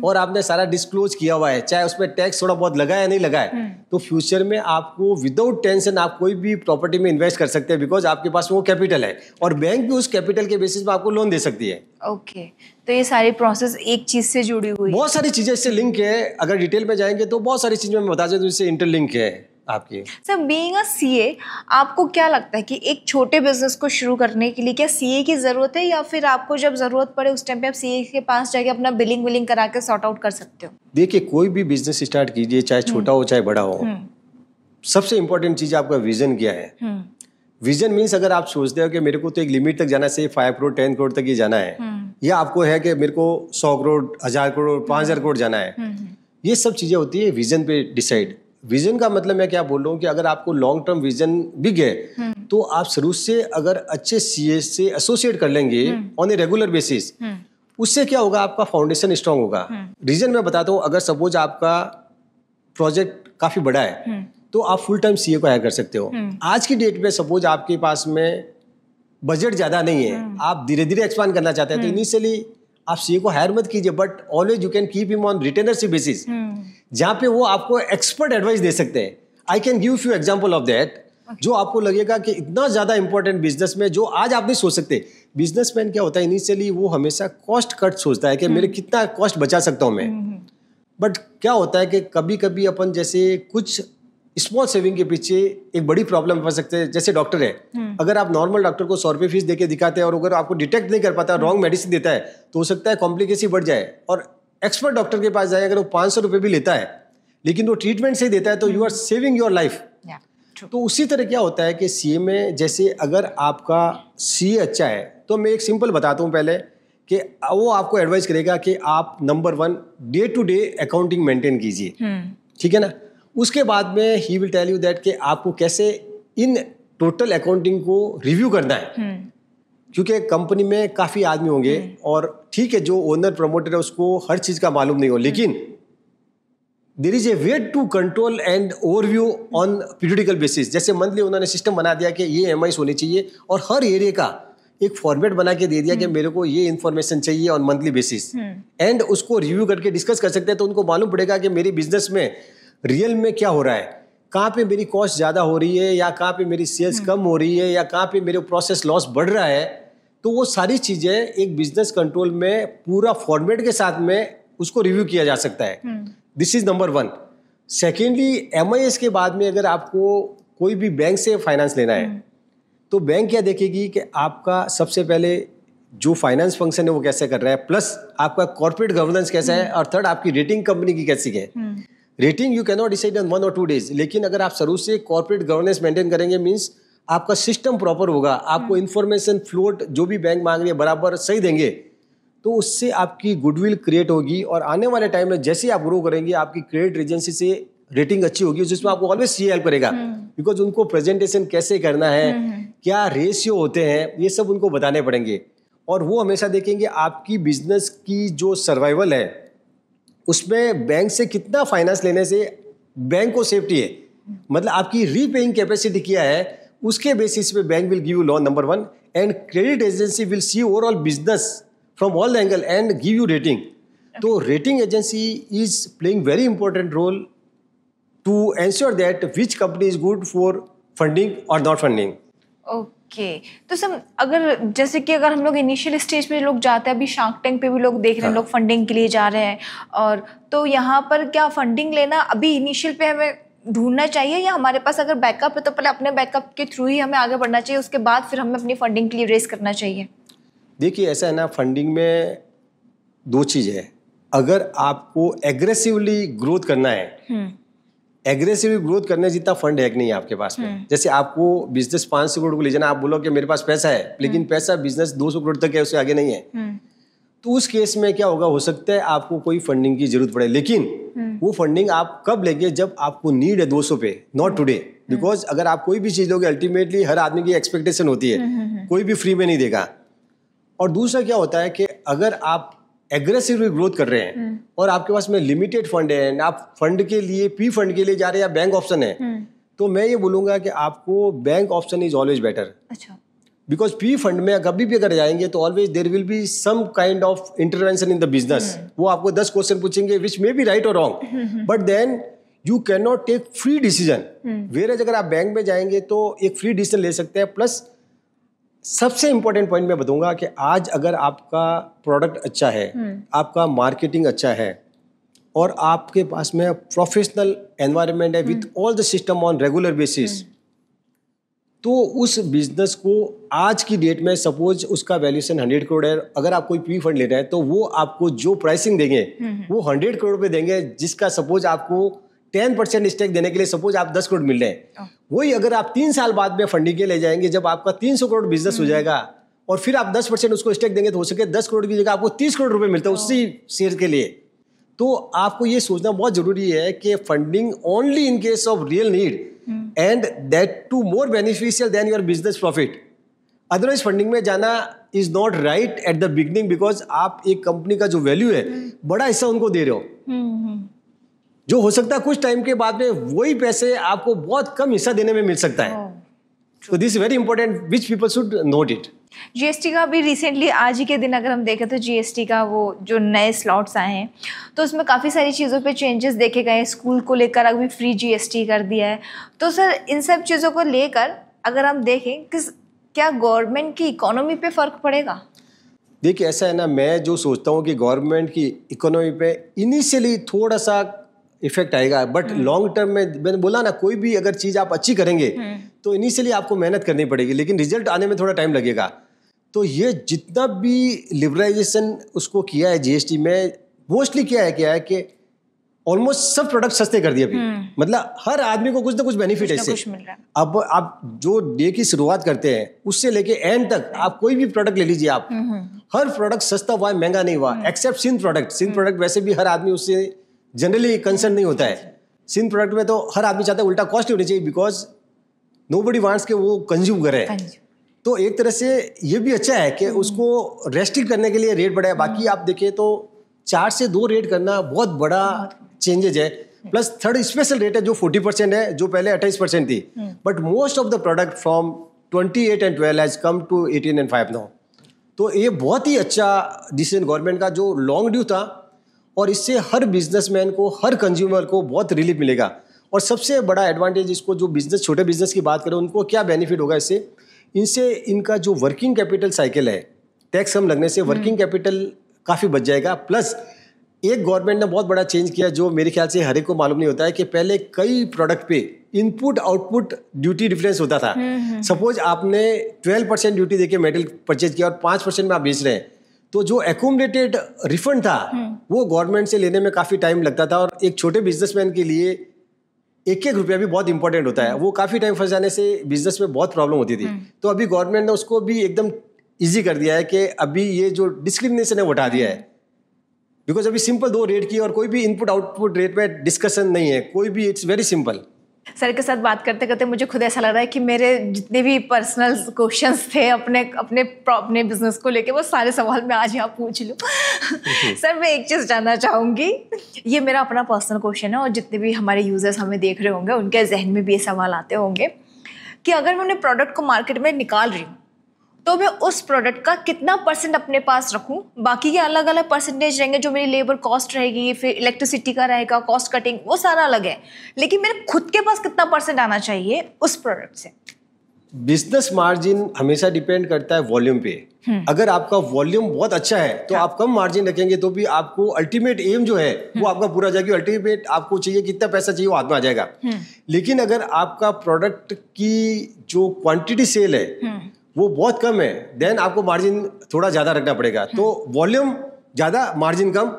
Speaker 1: और आपने सारा डिस्क्लोज किया हुआ है, चाहे उसमें टैक्स थोड़ा बहुत लगा या नहीं लगा है, तो फ्यूचर में आपको विदाउट टेंशन आप कोई भी प्रॉपर्टी में इन्वेस्ट कर सकते हैं, बिकॉज आपके पास वो कैपिटल है और बैंक भी उस कैपिटल के बेसिस पे आपको लोन दे सकती है।
Speaker 2: ओके, तो ये सारी प्रोसेस एक चीज से जुड़ी हुई,
Speaker 1: बहुत सारी चीजें इससे लिंक है। अगर डिटेल में जाएंगे तो बहुत सारी चीजें मैं बता दूं, इससे इंटरलिंक है आपकी।
Speaker 2: सर, बीइंग अ सीए, आपको क्या लगता है कि एक छोटे बिजनेस को शुरू करने के लिए क्या सीए की जरूरत है, या फिर आपको जब जरूरत पड़े उस टाइम पे आप सीए के पास जाके अपना बिलिंग करा के सॉर्ट आउट कर सकते हो?
Speaker 1: देखिए, कोई भी बिजनेस स्टार्ट कीजिए, चाहे छोटा हो चाहे बड़ा हो, सबसे इंपॉर्टेंट चीज आपका विजन क्या है। विजन मीन्स अगर आप सोचते हो कि मेरे को तो एक लिमिट तक जाना है, 5 करोड़ 10 करोड़ तक ही जाना है, या आपको है कि मेरे को 100 करोड़ 1000 करोड़ 5000 करोड़ जाना है, ये सब चीजें होती है विजन पे डिसाइड। विजन का मतलब मैं क्या बोल रहा हूँ कि अगर आपको लॉन्ग टर्म विजन बिग है तो आप शुरू से अगर अच्छे सीए से एसोसिएट कर लेंगे ऑन ए रेगुलर बेसिस, उससे क्या होगा, आपका फाउंडेशन स्ट्रांग होगा। रीजन मैं बताता हूँ, अगर सपोज आपका प्रोजेक्ट काफी बड़ा है तो आप फुल टाइम सीए को हायर कर सकते हो। आज की डेट में सपोज आपके पास में बजट ज्यादा नहीं है, आप धीरे धीरे एक्सपांड करना चाहते हैं, तो इनिशियली आप सीए को हायर मत कीजिए, but always you can keep him on रिटेनरशिप basis, जहाँ पे वो आपको एक्सपर्ट एडवाइस दे सकते हैं। I can give few example of that, जो आपको लगेगा कि इतना ज्यादा इंपॉर्टेंट बिजनेस में जो आज आप नहीं सोच सकते। बिजनेसमैन क्या होता है, इनिशियली वो हमेशा कॉस्ट कट सोचता है कि मेरे कितना कॉस्ट बचा सकता हूँ मैं। बट क्या होता है कि कभी कभी अपन जैसे कुछ स्मॉल सेविंग के पीछे एक बड़ी प्रॉब्लम फंस सकते हैं। जैसे डॉक्टर है, अगर आप नॉर्मल डॉक्टर को 100 रुपये फीस देके दिखाते हैं और अगर आपको डिटेक्ट नहीं कर पाता, रॉन्ग मेडिसिन देता है, तो हो सकता है कॉम्प्लिकेशन बढ़ जाए। और एक्सपर्ट डॉक्टर के पास जाए, अगर वो 500 रुपये भी लेता है लेकिन वो ट्रीटमेंट से देता है, तो you are saving your life. तो उसी तरह क्या होता है कि सीए में, जैसे अगर आपका सीए अच्छा है, तो मैं एक सिंपल बताता हूँ पहले कि वो आपको एडवाइस करेगा कि आप number 1 day to day accounting maintain कीजिए, ठीक है ना। उसके बाद में he will tell you that कि आपको कैसे इन टोटल अकाउंटिंग को रिव्यू करना है, क्योंकि कंपनी में काफी आदमी होंगे और ठीक है, जो ओनर प्रमोटर है उसको हर चीज का मालूम नहीं हो, लेकिन there is a way to control and overview on periodical basis. जैसे मंथली उन्होंने सिस्टम बना दिया कि ये एमआईस होनी चाहिए और हर एरिया का एक फॉर्मेट बना के दे दिया कि मेरे को ये इन्फॉर्मेशन चाहिए ऑन मंथली बेसिस, एंड उसको रिव्यू करके डिस्कस कर सकते हैं। तो उनको मालूम पड़ेगा कि मेरी बिजनेस में रियल में क्या हो रहा है, कहाँ पे मेरी कॉस्ट ज़्यादा हो रही है या कहाँ पे मेरी सेल्स कम हो रही है या कहाँ पे मेरे प्रोसेस लॉस बढ़ रहा है। तो वो सारी चीज़ें एक बिजनेस कंट्रोल में पूरा फॉर्मेट के साथ में उसको रिव्यू किया जा सकता है। This is number 1। Secondly, MIS के बाद में अगर आपको कोई भी बैंक से फाइनेंस लेना है, तो बैंक क्या देखेगी कि आपका सबसे पहले जो फाइनेंस फंक्शन है वो कैसे कर रहा है, प्लस आपका कॉर्पोरेट गवर्नेंस कैसा है, और थर्ड आपकी रेटिंग कंपनी की कैसी है। Rating you can not decide in 1 और 2 डेज, लेकिन अगर आप शुरू से कॉर्पोरेट गवर्नेंस मेंटेन करेंगे, मींस आपका सिस्टम प्रॉपर होगा, आपको इन्फॉर्मेशन फ्लोट जो भी बैंक मांग रही है बराबर सही देंगे, तो उससे आपकी गुडविल क्रिएट होगी। और आने वाले टाइम में जैसे आप ग्रो करेंगे, आपकी क्रेडिट एजेंसी से रेटिंग अच्छी होगी, जिसमें आपको ऑलवेज सीए हेल्प करेगा, बिकॉज उनको प्रेजेंटेशन कैसे करना है, क्या रेशियो होते हैं, ये सब उनको बताने पड़ेंगे। और वो हमेशा देखेंगे आपकी बिजनेस की जो सर्वाइवल है उसमें बैंक से कितना फाइनेंस लेने से बैंक को सेफ्टी है, मतलब आपकी रीपेइंग कैपेसिटी क्या है, उसके बेसिस पे bank will give you loan number 1, and credit agency will see overall business from all the angle and give you rating. तो rating agency is playing very important role to ensure that which company is good for funding और not funding.
Speaker 2: Okay, तो sir अगर जैसे कि अगर हम लोग initial stage पे लोग जाते हैं, अभी शार्क टैंक पे भी लोग देख रहे हैं, लोग फंडिंग के लिए जा रहे हैं, और तो यहाँ पर क्या फंडिंग लेना अभी इनिशियल पे हमें ढूंढना चाहिए, या हमारे पास अगर बैकअप है तो पहले अपने बैकअप के थ्रू ही हमें आगे बढ़ना चाहिए, उसके बाद फिर हमें अपनी फंडिंग के लिए रेस करना चाहिए?
Speaker 1: देखिए, ऐसा है ना, फंडिंग में 2 चीज़ है। अगर आपको एग्रेसिवली ग्रोथ करना है, एग्रेसिवली ग्रोथ करने जितना फंड है नहीं है आपके पास में। जैसे आपको बिजनेस 500 करोड़ को ले जाना, आप बोलो कि मेरे पास पैसा है, लेकिन पैसा बिजनेस 200 करोड़ तक है, उससे आगे नहीं है, तो उस केस में क्या होगा, हो सकता है आपको कोई फंडिंग की जरूरत पड़े, लेकिन वो फंडिंग आप कब लेंगे, जब आपको नीड है 200 पे, नॉट टुडे। बिकॉज अगर आप कोई भी चीज लोगे, अल्टीमेटली हर आदमी की एक्सपेक्टेशन होती है, कोई भी फ्री में नहीं देगा। और दूसरा क्या होता है कि अगर आप एग्रेसिवली ग्रोथ कर रहे हैं और आपके पास में लिमिटेड फंड है, आप फंड के लिए पी फंड के लिए जा रहे हैं या बैंक ऑप्शन है, तो मैं ये बोलूंगा कि आपको bank option is always better.
Speaker 2: अच्छा,
Speaker 1: बिकॉज पी फंड में कभी भी अगर जाएंगे तो always there will be some kind of intervention in the business. वो आपको 10 क्वेश्चन पूछेंगे विच मे बी राइट और wrong, but then you can not take free decision. Where अगर आप बैंक में जाएंगे तो एक फ्री डिसीजन ले सकते हैं। प्लस सबसे इंपॉर्टेंट पॉइंट मैं बताऊंगा कि आज अगर आपका प्रोडक्ट अच्छा है, आपका मार्केटिंग अच्छा है और आपके पास में प्रोफेशनल एनवायरनमेंट है with all the system on regular basis, तो उस बिजनेस को आज की डेट में सपोज उसका वैल्यूएशन 100 करोड़ है, अगर आप कोई पी फंड ले रहे हैं तो वो आपको जो प्राइसिंग देंगे वो 100 करोड़ पे देंगे, जिसका सपोज आपको 10% स्टेक देने के लिए सपोज आप 10 करोड़ मिल रहे हैं। वही अगर आप 3 साल बाद में फंडिंग के ले जाएंगे, जब आपका 300 करोड़ बिजनेस हो जाएगा और फिर आप 10% उसको स्टेक देंगे, तो हो सके 10 करोड़ की जगह आपको 30 करोड़ रुपए मिलता है उसी शेयर के लिए। तो आपको ये सोचना बहुत जरूरी है कि funding only in case of real need and that too more beneficial than your business profit. Otherwise funding में जाना is not right at the beginning, because आप एक कंपनी का जो वैल्यू है बड़ा हिस्सा उनको दे रहे हो, जो हो सकता है कुछ टाइम के बाद में वही पैसे आपको बहुत कम हिस्सा देने में मिल सकता है। तो this is very important which people should note it.
Speaker 2: GST का भी रिसेंटली आज ही के दिन अगर हम देखें तो जीएसटी का वो जो नए स्लॉट्स आए हैं तो उसमें काफ़ी सारी चीज़ों पे चेंजेस देखे गए। स्कूल को लेकर अभी फ्री जीएसटी कर दिया है। तो सर इन सब चीज़ों को लेकर अगर हम देखें कि क्या गवर्नमेंट की इकोनॉमी पे फ़र्क पड़ेगा?
Speaker 1: देखिए ऐसा है ना, मैं जो सोचता हूँ कि गवर्नमेंट की इकोनॉमी पे इनिशियली थोड़ा सा इफेक्ट आएगा, बट लॉन्ग टर्म में मैंने बोला ना, कोई भी अगर चीज़ आप अच्छी करेंगे तो इनिशियली आपको मेहनत करनी पड़ेगी, लेकिन रिजल्ट आने में थोड़ा टाइम लगेगा। तो ये जितना भी लिबरलाइजेशन उसको किया है जीएसटी में, मोस्टली क्या है कि ऑलमोस्ट सब प्रोडक्ट सस्ते कर दिए अभी। मतलब हर आदमी को कुछ ना कुछ बेनिफिट है इससे। अब आप जो डे की शुरुआत करते हैं उससे लेके एंड तक आप कोई भी प्रोडक्ट ले लीजिए, आप हर प्रोडक्ट सस्ता हुआ है, महंगा नहीं हुआ, except sin product. Sin product वैसे भी हर आदमी उससे जनरली कंसर्न नहीं होता है। सिंध प्रोडक्ट में तो हर आदमी चाहता है उल्टा कॉस्ट होनी चाहिए, बिकॉज नोबडी वांट्स के वो कंज्यूम करे। तो एक तरह से ये भी अच्छा है कि उसको रेस्ट्रिक्ट करने के लिए रेट बढ़ा है। बाकी आप देखें तो 4 से 2 रेट करना बहुत बड़ा चेंजेज है। प्लस थर्ड स्पेशल रेट है जो 40% है, जो पहले 28% थी, but most of the product from 28 and 12 has come to 18 and 5 now. तो ये बहुत ही अच्छा डिसीजन गवर्नमेंट का जो लॉन्ग ड्यू था, और इससे हर बिजनेसमैन को, हर कंज्यूमर को बहुत रिलीफ मिलेगा। और सबसे बड़ा एडवांटेज इसको, जो बिजनेस, छोटे बिजनेस की बात करें, उनको क्या बेनिफिट होगा इससे, इनसे इनका जो वर्किंग कैपिटल साइकिल है, टैक्स कम लगने से वर्किंग कैपिटल काफ़ी बच जाएगा। प्लस एक गवर्नमेंट ने बहुत बड़ा चेंज किया जो मेरे ख्याल से हर एक को मालूम नहीं होता है, कि पहले कई प्रोडक्ट पे इनपुट आउटपुट ड्यूटी डिफरेंस होता था। सपोज आपने 12% ड्यूटी देके मेटल परचेज किया और 5% में आप बेच रहे हैं, तो जो एक्यूमुलेटेड रिफंड था वो गवर्नमेंट से लेने में काफ़ी टाइम लगता था। और एक छोटे बिजनेसमैन के लिए एक रुपया भी बहुत इंपॉर्टेंट होता है। वो काफ़ी टाइम फंस जाने से बिजनेस में बहुत प्रॉब्लम होती थी। तो अभी गवर्नमेंट ने उसको भी एकदम ईजी कर दिया है कि अभी ये जो डिस्क्रिमिनेशन है वो हटा दिया है, बिकॉज अभी सिंपल 2 रेट की और कोई भी इनपुट आउटपुट रेट में डिस्कशन नहीं है, कोई भी, इट्स वेरी सिंपल।
Speaker 2: सर के साथ बात करते करते मुझे खुद ऐसा लग रहा है कि मेरे जितने भी पर्सनल क्वेश्चंस थे अपने बिजनेस को लेके, वो सारे सवाल मैं आज यहाँ पूछ लूँ। सर मैं एक चीज़ जानना चाहूँगी, ये मेरा अपना पर्सनल क्वेश्चन है और जितने भी हमारे यूजर्स हमें देख रहे होंगे उनके जहन में भी ये सवाल आते होंगे कि अगर मैं अपने प्रोडक्ट को मार्केट में निकाल रही हूँ तो मैं उस प्रोडक्ट का कितना % अपने पास रखूं, बाकी के अलग अलग परसेंटेज रहेंगे, जो मेरी लेबर कॉस्ट रहेगी, फिर इलेक्ट्रिसिटी का रहेगा, कॉस्ट कटिंग, वो सारा अलग है, लेकिन मेरे खुद के पास कितना % आना चाहिए उस प्रोडक्ट से?
Speaker 1: बिजनेस मार्जिन हमेशा डिपेंड करता है वॉल्यूम पे। अगर आपका वॉल्यूम बहुत अच्छा है तो आप कम मार्जिन रखेंगे तो भी आपको अल्टीमेट एम जो है वो आपका पूरा हो जाएगी। अल्टीमेट आपको चाहिए कितना पैसा चाहिए वो हाथ में आ जाएगा। लेकिन अगर आपका प्रोडक्ट की जो क्वांटिटी सेल है वो बहुत कम है, देन आपको मार्जिन थोड़ा ज़्यादा रखना पड़ेगा। तो वॉल्यूम ज़्यादा, मार्जिन कम,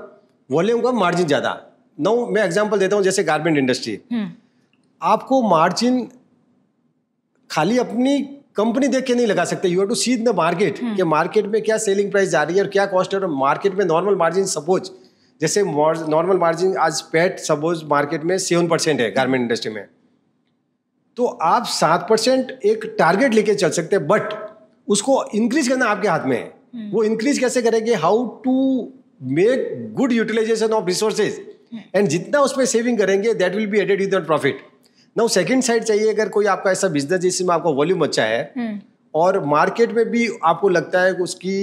Speaker 1: वॉल्यूम कम, मार्जिन ज़्यादा। नाउ मैं एग्जांपल देता हूँ, जैसे गारमेंट इंडस्ट्री, आपको मार्जिन खाली अपनी कंपनी देख के नहीं लगा सकते। You have to see the market, कि मार्केट में क्या सेलिंग प्राइस जा रही है और क्या कॉस्ट है। और मार्केट में नॉर्मल मार्जिन, सपोज जैसे नॉर्मल मार्जिन आज पैट सपोज मार्केट में 7% है गारमेंट इंडस्ट्री में, तो आप 7% एक टारगेट लेके चल सकते हैं, बट उसको इंक्रीज करना आपके हाथ में है। वो इंक्रीज कैसे करेंगे, how to make good utilization of resources, and जितना उसमें सेविंग करेंगे that will be added with the profit. Now second side चाहिए, अगर कोई आपका ऐसा बिजनेस जिसमें आपका वॉल्यूम अच्छा है और मार्केट में भी आपको लगता है कि उसकी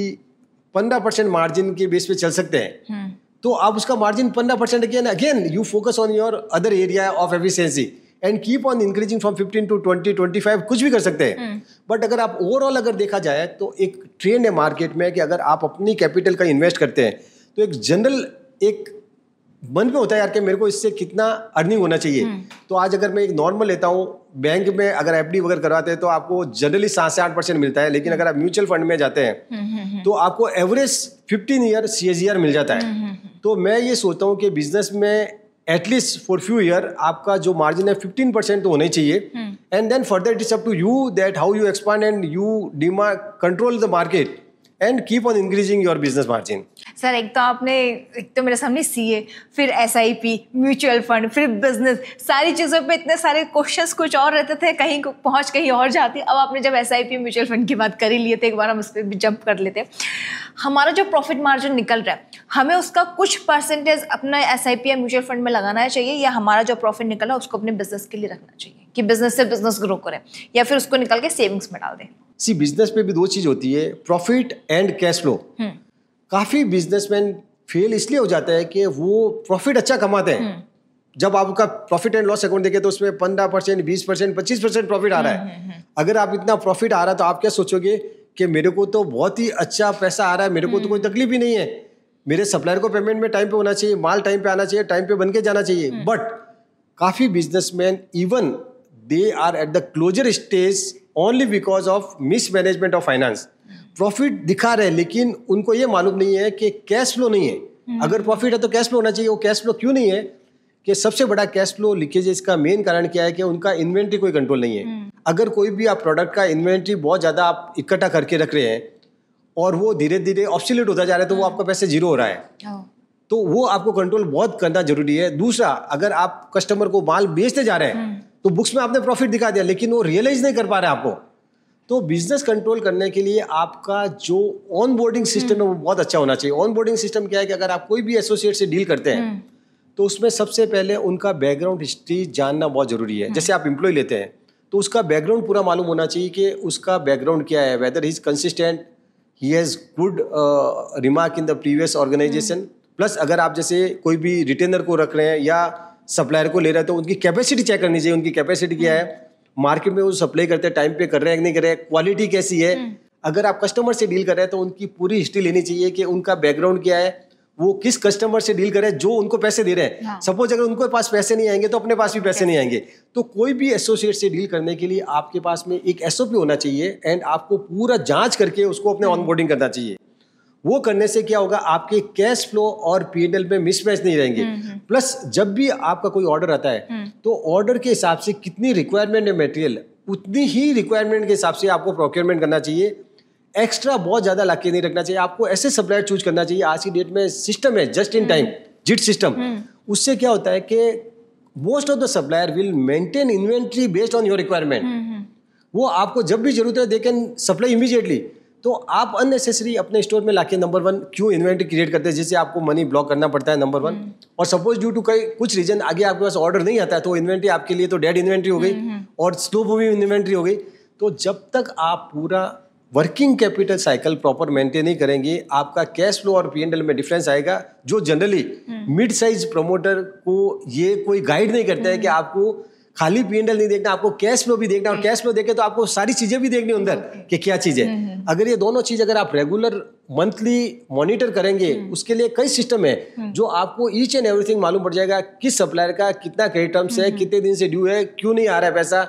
Speaker 1: 15% मार्जिन के बेस पे चल सकते हैं, तो आप उसका margin 15% again you focus on your other area of efficiency and keep on increasing from 15 to 20, 25, कुछ भी कर सकते हैं। बट अगर आप ओवरऑल अगर देखा जाए तो एक ट्रेंड है मार्केट में कि अगर आप अपनी कैपिटल का इन्वेस्ट करते हैं तो एक जनरल एक मन में होता है यार कि मेरे को इससे कितना अर्निंग होना चाहिए। तो आज अगर मैं एक नॉर्मल लेता हूँ, बैंक में अगर एफडी वगैरह करवाते हैं तो आपको जनरली 7 से 8% मिलता है, लेकिन अगर आप म्यूचुअल फंड में जाते हैं तो आपको एवरेज 15 ईयर CAGR मिल जाता है। तो मैं ये सोचता हूँ कि बिजनेस में एटलीस्ट फॉर फ्यू ईयर आपका जो मार्जिन है 15% तो होना ही चाहिए, and then further it is up to you that how you expand and you control the market and keep on increasing your business margin.
Speaker 2: Sir एक तो मेरे सामने सीए, फिर एसआईपी, म्यूचुअल फंड, फिर बिजनेस, सारी चीज़ों पे इतने सारे क्वेश्चंस कुछ और रहते थे, कहीं पहुंच कहीं और जाती। अब आपने जब एसआईपी म्यूचुअल फंड की बात कर ही लिए थे, एक बार हम उस पर भी जंप कर लेते। हमारा जो प्रॉफिट मार्जिन निकल रहा है, हमें उसका कुछ परसेंटेज अपना एसआईपी या म्यूचुअल फंड में लगाना चाहिए, या हमारा जो प्रॉफिट निकल रहा है उसको अपने बिजनेस के लिए रखना चाहिए कि बिजनेस से बिजनेस ग्रो करे, या फिर उसको निकाल के सेविंग्स में डाल दें?
Speaker 1: सी, बिजनेस पे भी दो चीज होती है, प्रॉफिट एंड कैश फ्लो। काफी बिजनेसमैन फेल इसलिए हो जाता है कि वो प्रॉफिट अच्छा कमाते हैं। जब आपका प्रॉफिट एंड लॉस अकाउंट देखे तो उसमें 15%, 20%, 25% प्रॉफिट आ रहा है। अगर आप इतना प्रॉफिट आ रहा है तो आप क्या सोचोगे कि मेरे को तो बहुत ही अच्छा पैसा आ रहा है, मेरे को तो कोई तकलीफ ही नहीं है, मेरे सप्लायर को पेमेंट में टाइम पे होना चाहिए, माल टाइम पे आना चाहिए, टाइम पे बन के जाना चाहिए। बट काफी businessman even they are at the closure stage only because of mismanagement of finance. Profit दिखा रहे हैं लेकिन उनको ये मालूम नहीं है कि कैश फ्लो नहीं है। अगर प्रॉफिट है तो कैश फ्लो होना चाहिए। वो कैश फ्लो क्यों नहीं है? कि सबसे बड़ा कैश फ्लो लीकेजेस का मेन कारण क्या है कि उनका इन्वेंट्री कोई कंट्रोल नहीं है। अगर कोई भी आप प्रोडक्ट का इन्वेंट्री बहुत ज्यादा आप इकट्ठा करके रख रहे हैं और वो धीरे धीरे ऑब्सोल्यूट होता जा रहा है तो वो आपका पैसे जीरो हो रहा है, तो वो आपको कंट्रोल बहुत करना जरूरी है। दूसरा, अगर आप कस्टमर को माल बेचते जा रहे हैं तो बुक्स में आपने प्रॉफिट दिखा दिया लेकिन वो रियलाइज नहीं कर पा रहे आपको। तो बिजनेस कंट्रोल करने के लिए आपका जो ऑन बोर्डिंग सिस्टम है वो बहुत अच्छा होना चाहिए। ऑन बोर्डिंग सिस्टम क्या है कि अगर आप कोई भी एसोसिएट से डील करते हैं तो उसमें सबसे पहले उनका बैकग्राउंड हिस्ट्री जानना बहुत जरूरी है। जैसे आप एम्प्लॉय लेते हैं तो उसका बैकग्राउंड पूरा मालूम होना चाहिए कि उसका बैकग्राउंड क्या है, whether he is consistent, he has good remark in the previous organisation. Plus अगर आप जैसे कोई भी रिटेनर को रख रहे हैं या सप्लायर को ले रहे हैं तो उनकी कैपेसिटी चेक करनी चाहिए। उनकी कैपेसिटी क्या है, मार्केट में वो सप्लाई करते हैं, टाइम पे कर रहे हैं कि नहीं कर रहे हैं, क्वालिटी कैसी है। अगर आप कस्टमर से डील कर रहे हैं तो उनकी पूरी हिस्ट्री लेनी चाहिए कि उनका बैकग्राउंड क्या है, वो किस कस्टमर से डील कर रहे हैं जो उनको पैसे दे रहे हैं। सपोज अगर उनको पास पैसे नहीं आएंगे तो अपने पास भी पैसे नहीं आएंगे। तो कोई भी एसोसिएट से डील करने के लिए आपके पास में एक एसओपी होना चाहिए एंड आपको पूरा जांच करके उसको अपने ऑनबोर्डिंग करना चाहिए। वो करने से क्या होगा, आपके कैश फ्लो और पीएनएल में मिसमैच नहीं रहेंगे। प्लस जब भी आपका कोई ऑर्डर आता है तो ऑर्डर के हिसाब से कितनी रिक्वायरमेंट है मटेरियल, उतनी ही रिक्वायरमेंट के हिसाब से आपको प्रोक्योरमेंट करना चाहिए। एक्स्ट्रा बहुत ज्यादा लाके नहीं रखना चाहिए। आपको ऐसे सप्लायर चूज करना चाहिए। आज की डेट में सिस्टम है जस्ट इन टाइम, जिट सिस्टम। उससे क्या होता है कि most of the supplier will maintain inventory based on your requirement. वो आपको जब भी जरूरत है दे कैन सप्लाई इमीडिएटली। तो आप अननेसेसरी अपने स्टोर में लाके नंबर 1 क्यों इन्वेंट्री क्रिएट करते हैं जिससे आपको मनी ब्लॉक करना पड़ता है, नंबर 1। और सपोज ड्यू टू कुछ रीजन आगे आपके पास ऑर्डर नहीं आता है तो इन्वेंट्री आपके लिए तो डेड इन्वेंट्री हो गई और स्लो मूविंग इन्वेंट्री हो गई। तो जब तक आप पूरा working capital cycle proper maintain नहीं करेंगे, आपका कैश फ्लो और पीएनएल में डिफरेंस आएगा। जो जनरली मिड साइज प्रमोटर को ये कोई गाइड नहीं करता है कि आपको खाली पीएनएल नहीं देखना, आपको कैश फ्लो भी देखना, और कैश फ्लो देखे तो आपको सारी चीजें भी देखनी अंदर कि क्या चीज है। अगर ये दोनों चीज अगर आप रेगुलर मंथली मॉनिटर करेंगे, उसके लिए कई सिस्टम है जो आपको ईच एंड एवरीथिंग मालूम पड़ जाएगा। किस सप्लायर का कितना क्रेडिट टर्म्स है, कितने दिन से ड्यू है, क्यों नहीं आ रहा है पैसा।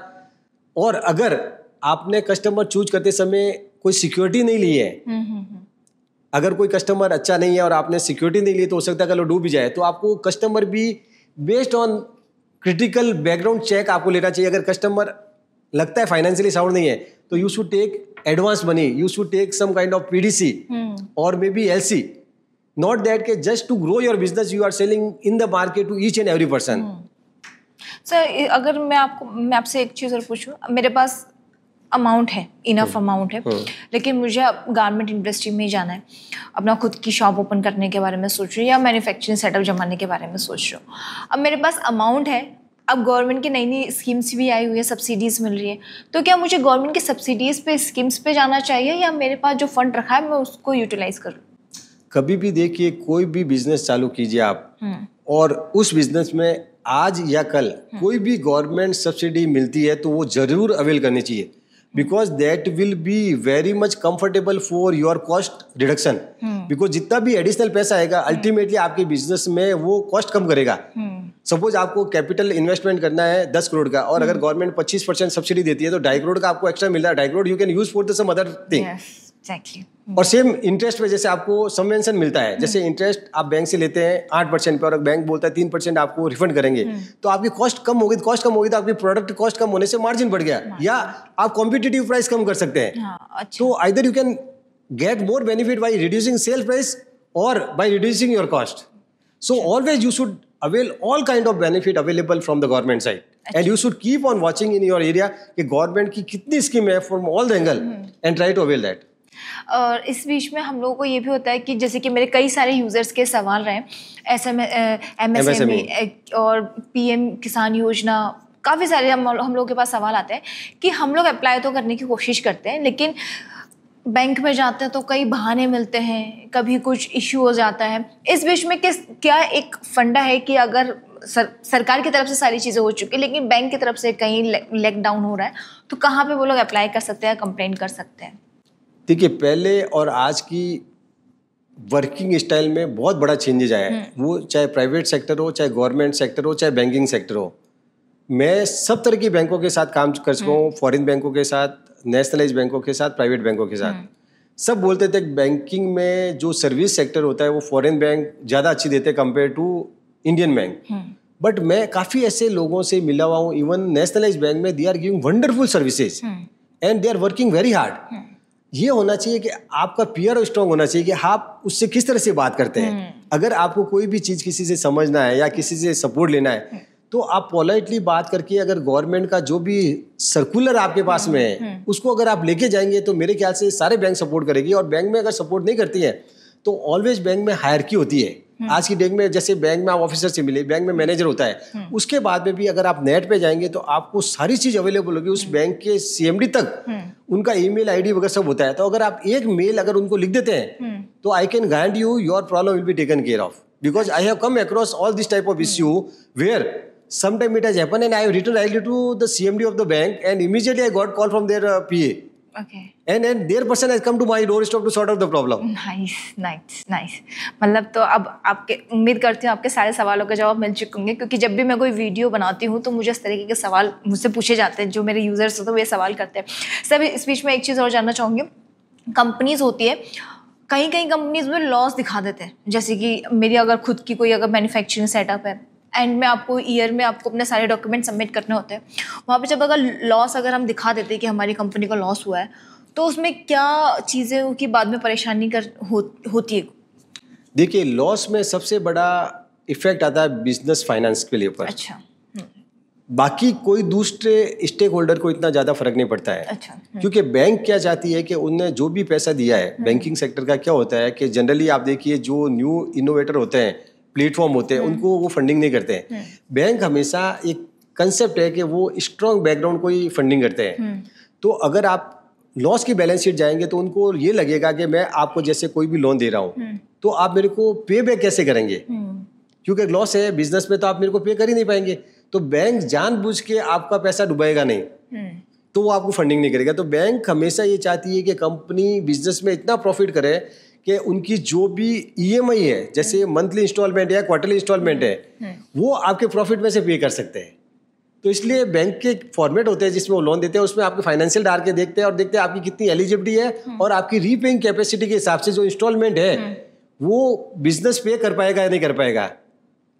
Speaker 1: और अगर आपने कस्टमर चूज करते समय कोई सिक्योरिटी नहीं ली है, अगर कोई कस्टमर अच्छा नहीं है और आपने सिक्योरिटी नहीं ली तो हो सकता है कि वो डूब भी जाए। तो आपको कस्टमर भी based on critical background check आपको लेना चाहिए। अगर कस्टमर लगता है फाइनेंशियली साउंड नहीं है तो you should take advance money, you should take some kind of PDC और may be LC. Not that के just to grow your business you are selling in the market to each and every person.
Speaker 2: Sir अगर मैं आपसे एक चीज़ और पूछूं, मेरे पास अमाउंट है, इनफ अमाउंट है, लेकिन मुझे अब गारमेंट इंडस्ट्री में ही जाना है, अपना खुद की शॉप ओपन करने के बारे में सोच रही हूँ या मैन्युफैक्चरिंग सेटअप जमाने के बारे में सोच रही हूँ। अब मेरे पास अमाउंट है, अब गवर्नमेंट की नई नई स्कीम्स भी आई हुई है, सब्सिडीज़ मिल रही है, तो क्या मुझे गवर्नमेंट की सब्सिडीज़ पे, स्कीम्स पे जाना चाहिए या मेरे पास जो फंड रखा है मैं उसको यूटिलाइज करूँ?
Speaker 1: कभी भी देखिए, कोई भी बिजनेस चालू कीजिए आप और उस बिजनेस में आज या कल कोई भी गवर्नमेंट सब्सिडी मिलती है तो वो जरूर अवेल करनी चाहिए, because that will be very much comfortable for your cost reduction. Because जितना भी एडिशनल पैसा आएगा अल्टीमेटली आपके बिजनेस में वो कॉस्ट कम करेगा। सपोज आपको कैपिटल इन्वेस्टमेंट करना है 10 करोड़ का और अगर गवर्नमेंट 25% सब्सिडी देती है तो 2.5 करोड़ का आपको एक्स्ट्रा मिल रहा है। 2.5 crore you can use for the some other thing. और सेम इंटरेस्ट में जैसे आपको सबवेंशन मिलता है, जैसे इंटरेस्ट आप बैंक से लेते हैं 8% पे और बैंक बोलता है 3% आपको रिफंड करेंगे, तो आपकी कॉस्ट कम होगी। कॉस्ट कम होगी तो आपकी प्रोडक्ट कॉस्ट कम होने से मार्जिन बढ़ गया, या आप कॉम्पिटिटिव प्राइस कम कर सकते हैं। तो either you can get more benefit by reducing sale price or by reducing your cost. So always you should avail all kind of benefit available from the government side. And you should keep on watching in your area कि government की कितनी scheme है from all the angle and try to avail that.
Speaker 2: और इस बीच में हम लोगों को ये भी होता है कि जैसे कि मेरे कई सारे यूजर्स के सवाल रहे MSME और PM किसान योजना, काफ़ी सारे हम लोगों के पास सवाल आते हैं कि हम लोग अप्लाई तो करने की कोशिश करते हैं, लेकिन बैंक में जाते हैं तो कई बहाने मिलते हैं, कभी कुछ इश्यू हो जाता है। इस बीच में क्या एक फंडा है कि अगर सरकार की तरफ से सारी चीज़ें हो चुकी है लेकिन बैंक की तरफ से कहीं लेग डाउन हो रहा है, तो कहाँ पे वो लोग अप्लाई कर सकते हैं, कंप्लेंट कर सकते हैं?
Speaker 1: देखिए, पहले और आज की वर्किंग स्टाइल में बहुत बड़ा चेंजेज आया है। वो चाहे प्राइवेट सेक्टर हो, चाहे गवर्नमेंट सेक्टर हो, चाहे बैंकिंग सेक्टर हो। मैं सब तरह की बैंकों के साथ काम कर चुका हूँ, फॉरेन बैंकों के साथ, नेशनलाइज बैंकों के साथ, प्राइवेट बैंकों के साथ। सब बोलते थे बैंकिंग में जो सर्विस सेक्टर होता है वो फॉरेन बैंक ज़्यादा अच्छी देते हैं compare to Indian bank. But मैं काफ़ी ऐसे लोगों से मिला हुआ हूँ, इवन नेशनलाइज बैंक में they are giving wonderful services and they are working very hard. ये होना चाहिए कि आपका पीआर स्ट्रांग होना चाहिए कि आप उससे किस तरह से बात करते हैं। अगर आपको कोई भी चीज़ किसी से समझना है या किसी से सपोर्ट लेना है तो आप पोलाइटली बात करके, अगर गवर्नमेंट का जो भी सर्कुलर आपके पास में है उसको अगर आप लेके जाएंगे तो मेरे ख्याल से सारे बैंक सपोर्ट करेगी। और बैंक में अगर सपोर्ट नहीं करती है तो ऑलवेज बैंक में हायरकी होती है। आज की डेट में जैसे बैंक में आप ऑफिसर से मिले, बैंक में मैनेजर होता है, उसके बाद में भी अगर आप नेट पे जाएंगे तो आपको सारी चीज अवेलेबल होगी। उस बैंक के CMD तक उनका ईमेल ID वगैरह सब होता है। तो अगर आप एक मेल अगर उनको लिख देते हैं तो I can guarantee you your problem will be taken care of, because I have come across all this type of issue where sometime it has happened and I have written directly to the CMD of the bank and immediately I got call from their PA.
Speaker 2: Okay.
Speaker 1: And their person has come to my doorstep to sort out the problem.
Speaker 2: Nice. मतलब तो अब आपके, उम्मीद करती हूँ आपके सारे सवालों के जवाब मिल चुके होंगे, क्योंकि जब भी मैं कोई वीडियो बनाती हूँ तो मुझे इस तरीके के सवाल मुझसे पूछे जाते हैं, जो मेरे यूजर्स होते हैं वो ये सवाल करते हैं। सर, इस बीच में एक चीज़ और जानना चाहूँगी। कंपनीज होती है, कहीं कंपनीज में लॉस दिखा देते हैं, जैसे कि मेरी अगर खुद की कोई अगर मैन्युफैक्चरिंग सेटअप है, एंड में आपको ईयर में आपको अपने सारे डॉक्यूमेंट सबमिट करने होते हैं, वहाँ पे जब अगर लॉस अगर हम दिखा देते हैं कि हमारी कंपनी को लॉस हुआ है, तो उसमें क्या चीज़ें की बाद में परेशानी होती है?
Speaker 1: देखिए, लॉस में सबसे बड़ा इफेक्ट आता है बिजनेस फाइनेंस के लिए ऊपर।
Speaker 2: अच्छा।
Speaker 1: बाकी कोई दूसरे स्टेक होल्डर को इतना ज़्यादा फर्क नहीं पड़ता है।
Speaker 2: अच्छा।
Speaker 1: क्योंकि बैंक क्या चाहती है कि उनने जो भी पैसा दिया है, बैंकिंग सेक्टर का क्या होता है कि जनरली आप देखिए जो न्यू इनोवेटर होते हैं, प्लेटफॉर्म होते हैं, उनको वो फंडिंग नहीं करते हैं। बैंक हमेशा एक कंसेप्ट है कि वो स्ट्रॉन्ग बैकग्राउंड को ही फंडिंग करते हैं। तो अगर आप लॉस की बैलेंस शीट जाएंगे तो उनको ये लगेगा कि मैं आपको जैसे कोई भी लोन दे रहा हूँ तो आप मेरे को पे बैक कैसे करेंगे, क्योंकि लॉस है बिजनेस में तो आप मेरे को पे कर ही नहीं पाएंगे। तो बैंक जानबूझ के आपका पैसा डुबाएगा नहीं, तो वो आपको फंडिंग नहीं करेगा। तो बैंक हमेशा ये चाहती है कि कंपनी बिजनेस में इतना प्रॉफिट करे कि उनकी जो भी EMI है, जैसे मंथली इंस्टॉलमेंट या क्वार्टरली इंस्टॉलमेंट है, वो आपके प्रॉफिट में से पे कर सकते हैं। तो इसलिए बैंक के फॉर्मेट होते हैं जिसमें वो लोन देते हैं, उसमें आपके फाइनेंशियल डाल के देखते हैं और देखते हैं आपकी कितनी एलिजिबिलिटी है और आपकी रीपेइंग कैपेसिटी के हिसाब से जो इंस्टॉलमेंट है वो बिजनेस पे कर पाएगा या नहीं कर पाएगा,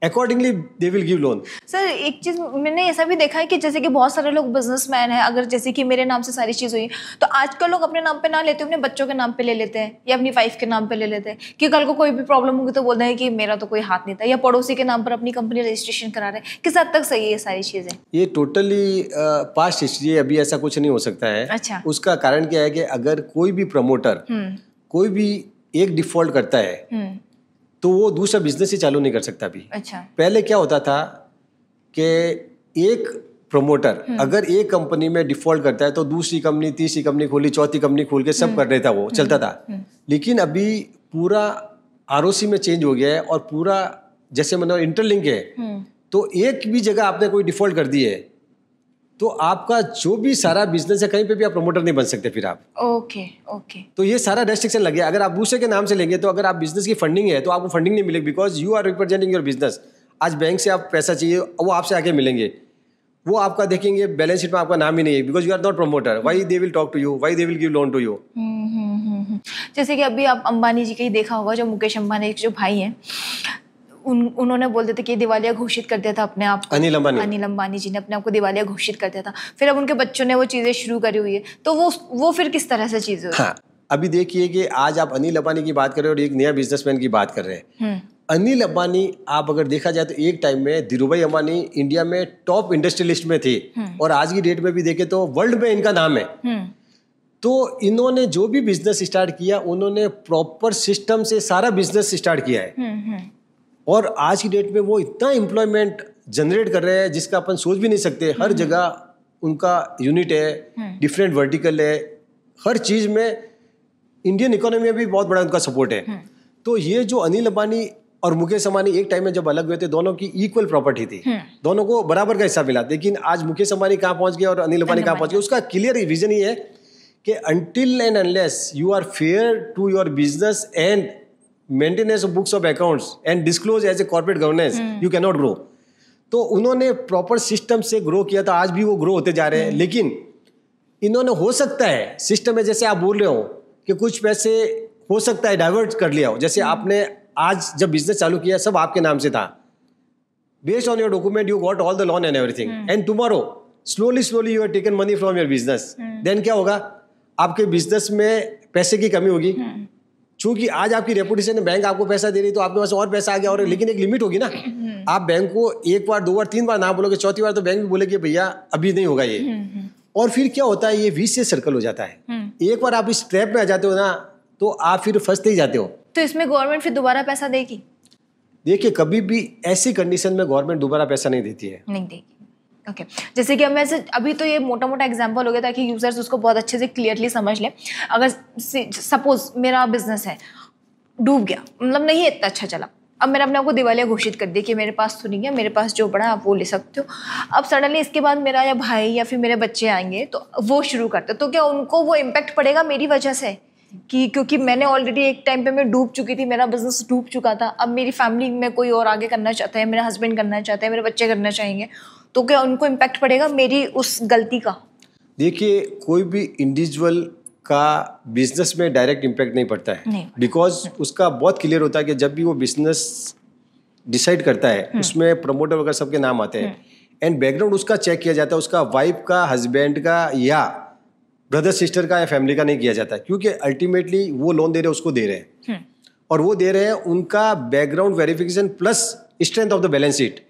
Speaker 1: accordingly they will give loan.
Speaker 2: Sir, एक चीज़ मैंने ऐसा भी देखा है कि जैसे कि बहुत सारे लोग बिजनेसमैन हैं, अगर जैसे कि मेरे नाम से सारी चीज़ हुई तो आजकल लोग अपने नाम पे ना लेते, अपने बच्चों के नाम पे ले लेते हैं या अपनी वाइफ के नाम पे ले लेते हैं कि कल को कोई भी प्रॉब्लम होगी तो बोलते हैं कि मेरा तो कोई हाथ नहीं था, या पड़ोसी के नाम पर अपनी कंपनी रजिस्ट्रेशन करा रहे हैं। किस हद तक सही है ये सारी चीज़ें? ये
Speaker 1: टोटली पास्ट हिस्ट्री है, अभी ऐसा कुछ नहीं हो सकता है।
Speaker 2: अच्छा।
Speaker 1: उसका कारण क्या है कि अगर कोई भी प्रमोटर कोई भी एक डिफॉल्ट करता है तो वो दूसरा बिजनेस ही चालू नहीं कर सकता अभी।
Speaker 2: अच्छा।
Speaker 1: पहले क्या होता था कि एक प्रमोटर अगर एक कंपनी में डिफॉल्ट करता है तो दूसरी कंपनी, तीसरी कंपनी खोली, चौथी कंपनी खोल के सब कर रहे था, वो चलता था। लेकिन अभी पूरा ROC में चेंज हो गया है और पूरा जैसे मतलब इंटरलिंक है, तो एक भी जगह आपने कोई डिफॉल्ट कर दी है तो आपका जो भी सारा बिजनेस है कहीं पे भी आप प्रमोटर नहीं बन सकते फिर आप।
Speaker 2: ओके।
Speaker 1: तो ये सारा रेस्ट्रिक्शन लग गया। अगर आप दूसरे के नाम से लेंगे तो अगर आप बिजनेस की फंडिंग है तो आपको फंडिंग नहीं मिलेगी, because you are representing your business. आज बैंक से आप पैसा चाहिए, वो आपसे आके मिलेंगे, वो आपका देखेंगे बैलेंस शीट में आपका नाम ही नहीं है, because you are not promoter. Why they will talk to you, why they will give loan to you.
Speaker 2: जैसे कि अभी आप अंबानी जी का ही देखा होगा, जो मुकेश अंबानी जो भाई हैं, उन्होंने बोल देते कि दिवालिया घोषित कर दिया था अपने आप को। अनिल अंबानी जी ने अपने आप को दिवालिया घोषित कर दिया था। फिर अब उनके बच्चों ने वो चीज़ें शुरू करी हुई है, तो वो फिर किस तरह से चीज़ें?
Speaker 1: हाँ, अभी देखिए कि आज आप अनिल अंबानी की बात कर रहे हैं और एक नया बिजनेसमैन की बात कर रहे हैं। अनिल अंबानी, आप अगर देखा जाए तो एक टाइम में धीरूभाई अंबानी इंडिया में टॉप इंडस्ट्रियलिस्ट में थे और आज की डेट में भी देखें तो वर्ल्ड में इनका नाम है। तो इन्होंने जो भी बिजनेस स्टार्ट किया उन्होंने प्रॉपर सिस्टम से सारा बिजनेस स्टार्ट किया है और आज की डेट में वो इतना एम्प्लॉयमेंट जनरेट कर रहे हैं जिसका अपन सोच भी नहीं सकते। हर जगह उनका यूनिट है, डिफरेंट वर्टिकल है, हर चीज में इंडियन इकोनॉमी में भी बहुत बड़ा उनका सपोर्ट है। तो ये जो अनिल अंबानी और मुकेश अंबानी एक टाइम में जब अलग हुए थे, दोनों की इक्वल प्रॉपर्टी थी, दोनों को बराबर का हिस्सा मिला। लेकिन आज मुकेश अंबानी कहाँ पहुंच गया और अनिल अंबानी कहाँ पहुंच गया, उसका क्लियर रीजन ये है कि until and unless you are fair to your business and maintenance of books of accounts and disclose as a corporate governance, you cannot grow. तो उन्होंने प्रॉपर सिस्टम से ग्रो किया था, आज भी वो ग्रो होते जा रहे हैं। लेकिन इन्होंने हो सकता है सिस्टम में, जैसे आप बोल रहे हो कि कुछ पैसे हो सकता है डाइवर्ट कर लिया हो, जैसे आपने आज जब बिजनेस चालू किया सब आपके नाम से था, based on your document you got all the loan and everything, and tomorrow slowly you have taken money from your business, then क्या होगा, आपके बिजनेस में पैसे की कमी होगी। चूंकि आज आपकी रेपुटेशन है, बैंक आपको पैसा दे रही, तो आपके पास और पैसा आ गया, और लेकिन एक लिमिट होगी ना। आप बैंक को एक बार, दो बार, तीन बार ना बोलोगे, चौथी बार तो बैंक भी बोलेगी भैया अभी नहीं होगा ये। और फिर क्या होता है, ये विशियस सर्कल हो जाता है। एक बार आप इस ट्रैप में आ जाते हो ना, तो आप फिर फंसते ही जाते हो।
Speaker 2: तो इसमें गवर्नमेंट फिर दोबारा पैसा देगी?
Speaker 1: देखिए, कभी भी ऐसी कंडीशन में गवर्नमेंट दोबारा पैसा नहीं देती है।
Speaker 2: नहीं देगी। ओके जैसे कि मैं अभी तो ये मोटा मोटा एग्जांपल हो गया ताकि यूजर्स उसको बहुत अच्छे से क्लियरली समझ लें। अगर सपोज मेरा बिजनेस है, डूब गया, मतलब नहीं इतना अच्छा चला, अब मैंने अपने आप को दिवालिया घोषित कर दी कि मेरे पास तो नहीं है, मेरे पास जो बड़ा आप वो ले सकते हो। अब सडनली इसके बाद मेरा या भाई या फिर मेरे बच्चे आएंगे तो वो शुरू करते, तो क्या उनको वो इम्पैक्ट पड़ेगा मेरी वजह से? कि क्योंकि मैंने ऑलरेडी एक टाइम पे मैं डूब चुकी थी, मेरा बिजनेस डूब चुका था, अब मेरी फैमिली में कोई और आगे करना चाहता है, मेरा हस्बैंड करना चाहता है, मेरे बच्चे करना चाहेंगे, तो क्या उनको इम्पैक्ट पड़ेगा मेरी उस गलती का?
Speaker 1: देखिए, कोई भी इंडिविजुअल का बिजनेस में डायरेक्ट इम्पैक्ट नहीं पड़ता है, बिकॉज उसका बहुत क्लियर होता है कि जब भी वो बिजनेस डिसाइड करता है उसमें प्रमोटर वगैरह सबके नाम आते हैं, एंड बैकग्राउंड उसका चेक किया जाता है, उसका वाइफ का, हस्बैंड का या ब्रदर सिस्टर का या फैमिली का नहीं किया जाता, क्योंकि अल्टीमेटली वो लोन दे रहे हैं उसको दे रहे हैं, और वो दे रहे हैं उनका background verification plus strength of the balance sheet.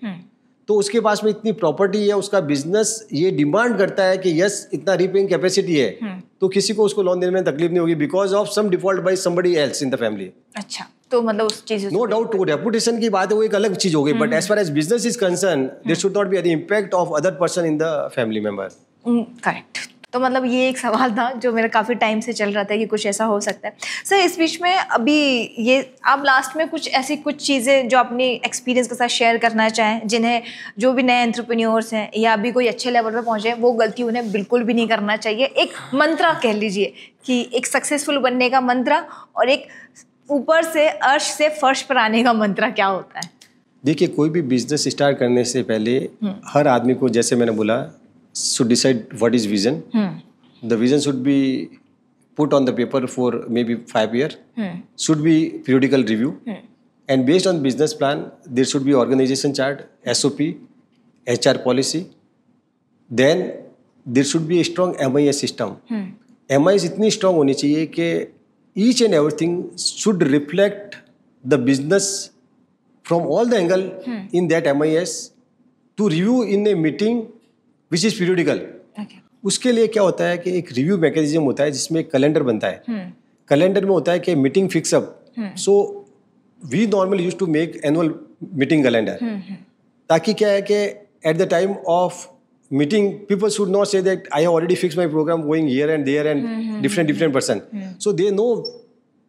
Speaker 1: तो उसके पास में इतनी प्रॉपर्टी है, उसका बिजनेस ये डिमांड करता है कि यस इतना रीपेइंग कैपेसिटी है, तो किसी को उसको लोन देने में तकलीफ नहीं होगी because of some default by somebody else in the family.
Speaker 2: अच्छा, तो मतलब उस चीज
Speaker 1: नो डाउट, वो रेपुटेशन की बात है, वो एक अलग चीज हो गई, but as far as business is concern there should not be any impact of other person in the family member.
Speaker 2: Correct. तो मतलब ये एक सवाल था जो मेरा काफ़ी टाइम से चल रहा था कि कुछ ऐसा हो सकता है। सर इस बीच में अभी ये आप लास्ट में कुछ ऐसी कुछ चीज़ें जो अपनी एक्सपीरियंस के साथ शेयर करना चाहें, जिन्हें जो भी नए एंटरप्रेन्योर्स हैं या अभी कोई अच्छे लेवल पे पहुंचे, वो गलती उन्हें बिल्कुल भी नहीं करना चाहिए। एक मंत्रा कह लीजिए कि एक सक्सेसफुल बनने का मंत्रा और एक ऊपर से अर्श से फर्श पर आने का मंत्रा क्या होता है?
Speaker 1: देखिए, कोई भी बिजनेस स्टार्ट करने से पहले हर आदमी को, जैसे मैंने बोला, should decide what is vision. The vision should be put on the paper for maybe 5 years. Should be periodical review. And based on business plan, there should be organization chart, SOP, HR policy. Then there should be a strong MIS system. MIS इतनी strong होनी चाहिए कि each and everything should reflect the business from all the angle in that MIS to review in a meeting which is periodical. उसके लिए क्या होता है कि एक रिव्यू मैकेनिज्म होता है जिसमें एक कैलेंडर बनता है। कैलेंडर में होता है कि meeting fix up, so we normally use to make annual meeting calendar, ताकि क्या है कि at the time of meeting people should not say that I have already fix my program going here and there and different person, so they know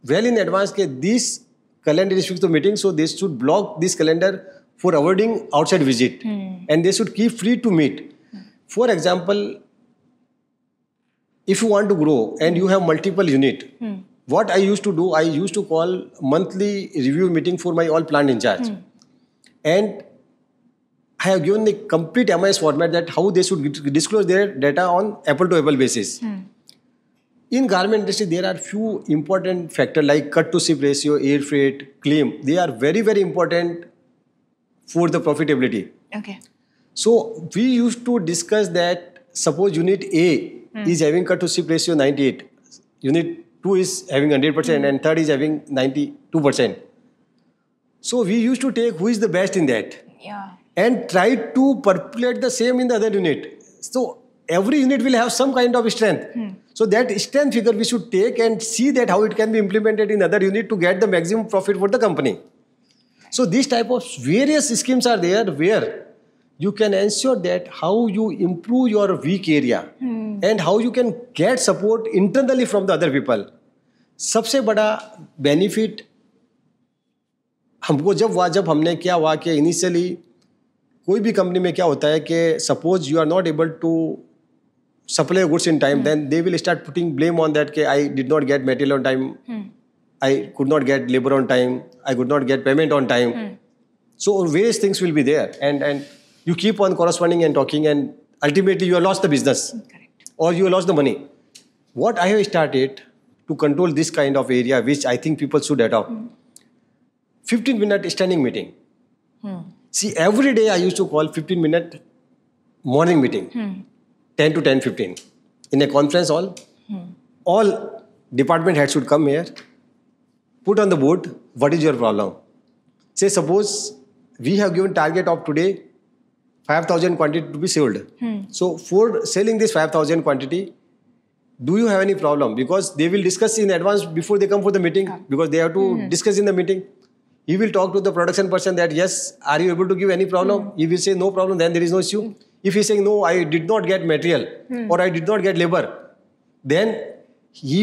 Speaker 1: well in advance के this calendar is fix the meeting, so they should block this calendar for avoiding outside visit and they should keep free to meet. For example, if you want to grow and you have multiple unit, what I used to do, I used to call monthly review meeting for my all plant in charge. And I have given a complete MIS format that how they should disclose their data on apple to apple basis. In garment industry, there are few important factors like cut to ship ratio, air freight, claim. They are very, very important for the profitability.
Speaker 2: Okay.
Speaker 1: So we used to discuss that suppose unit A is having cut to ship ratio 98, unit 2 is having 100% and third is having 92%. So we used to take who is the best in that and try to perpetuate the same in the other unit. So every unit will have some kind of strength. So that strength figure we should take and see that how it can be implemented in other unit to get the maximum profit for the company. So these type of various schemes are there where you can ensure that how you improve your weak area and how you can get support internally from the other people. सबसे बड़ा benefit हमको जब हमने क्या हुआ कि initially कोई भी कंपनी में क्या होता है कि suppose you are not able to supply goods in time, then they will start putting blame on that कि I did not get material on time, I could not get labor on time, I could not get payment on time. So various things will be there, and you keep on corresponding and talking, and ultimately you have lost the business.
Speaker 2: Correct.
Speaker 1: Or you have lost the money. What I have started to control this kind of area, which I think people should adopt, 15-minute standing meeting. See, every day I used to call 15-minute morning meeting. 10 to 10:15 in a conference hall. All department heads should come here, put on the board what is your problem. Say suppose we have given target of today 5,000 quantity to be sold. So for selling this 5,000 quantity, do you have any problem? Because they will discuss in advance before they come for the meeting, because they have to discuss in the meeting. He will talk to the production person that yes, are you able to give any problem? He will say no problem, then there is no issue. If he is saying no, I did not get material or I did not get labor, then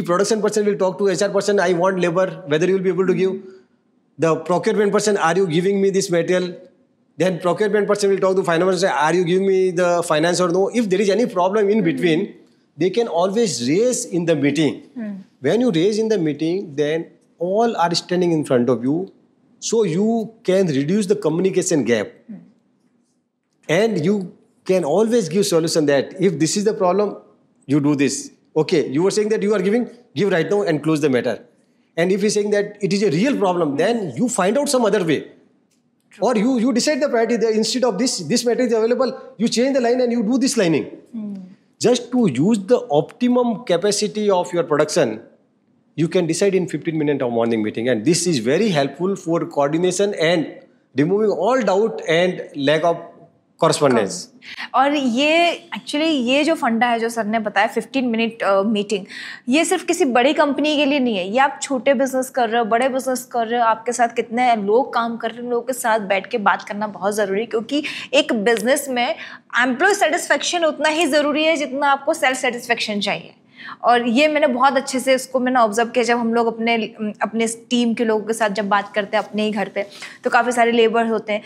Speaker 1: production person will talk to HR person, I want labor, whether you will be able to give. The procurement person, are you giving me this material? Then procurement person will talk to finance person, are you giving me the finance or no? If there is any problem in between, they can always raise in the meeting. When you raise in the meeting, then all are standing in front of you, so you can reduce the communication gap. And you can always give solution that if this is the problem, you do this. Okay, you were saying that you are giving, give right now and close the matter. And if you're saying that it is a real problem, then you find out some other way. Or you decide the priority that instead of this matter is available, you change the line and you do this lining. Just to use the optimum capacity of your production, you can decide in 15 minutes of morning meeting. And this is very helpful for coordination and removing all doubt and lack of correspondence.
Speaker 2: और ये actually ये जो फंडा है जो sir ने बताया 15-minute meeting, ये सिर्फ किसी बड़ी कंपनी के लिए नहीं है. ये आप छोटे बिजनेस कर रहे हो, बड़े बिजनेस कर रहे हो, आपके साथ कितने लोग काम कर रहे हैं, लोगों के साथ बैठ के बात करना बहुत ज़रूरी है. क्योंकि एक बिजनेस में एम्प्लॉय सेटिस्फेक्शन उतना ही ज़रूरी है जितना आपको सेल्फ सेटिस्फेक्शन चाहिए. और ये मैंने बहुत अच्छे से इसको मैंने ऑब्जर्व किया जब हम लोग अपने टीम के लोगों के साथ जब बात करते हैं अपने ही घर पे, तो काफ़ी सारे लेबर होते हैं,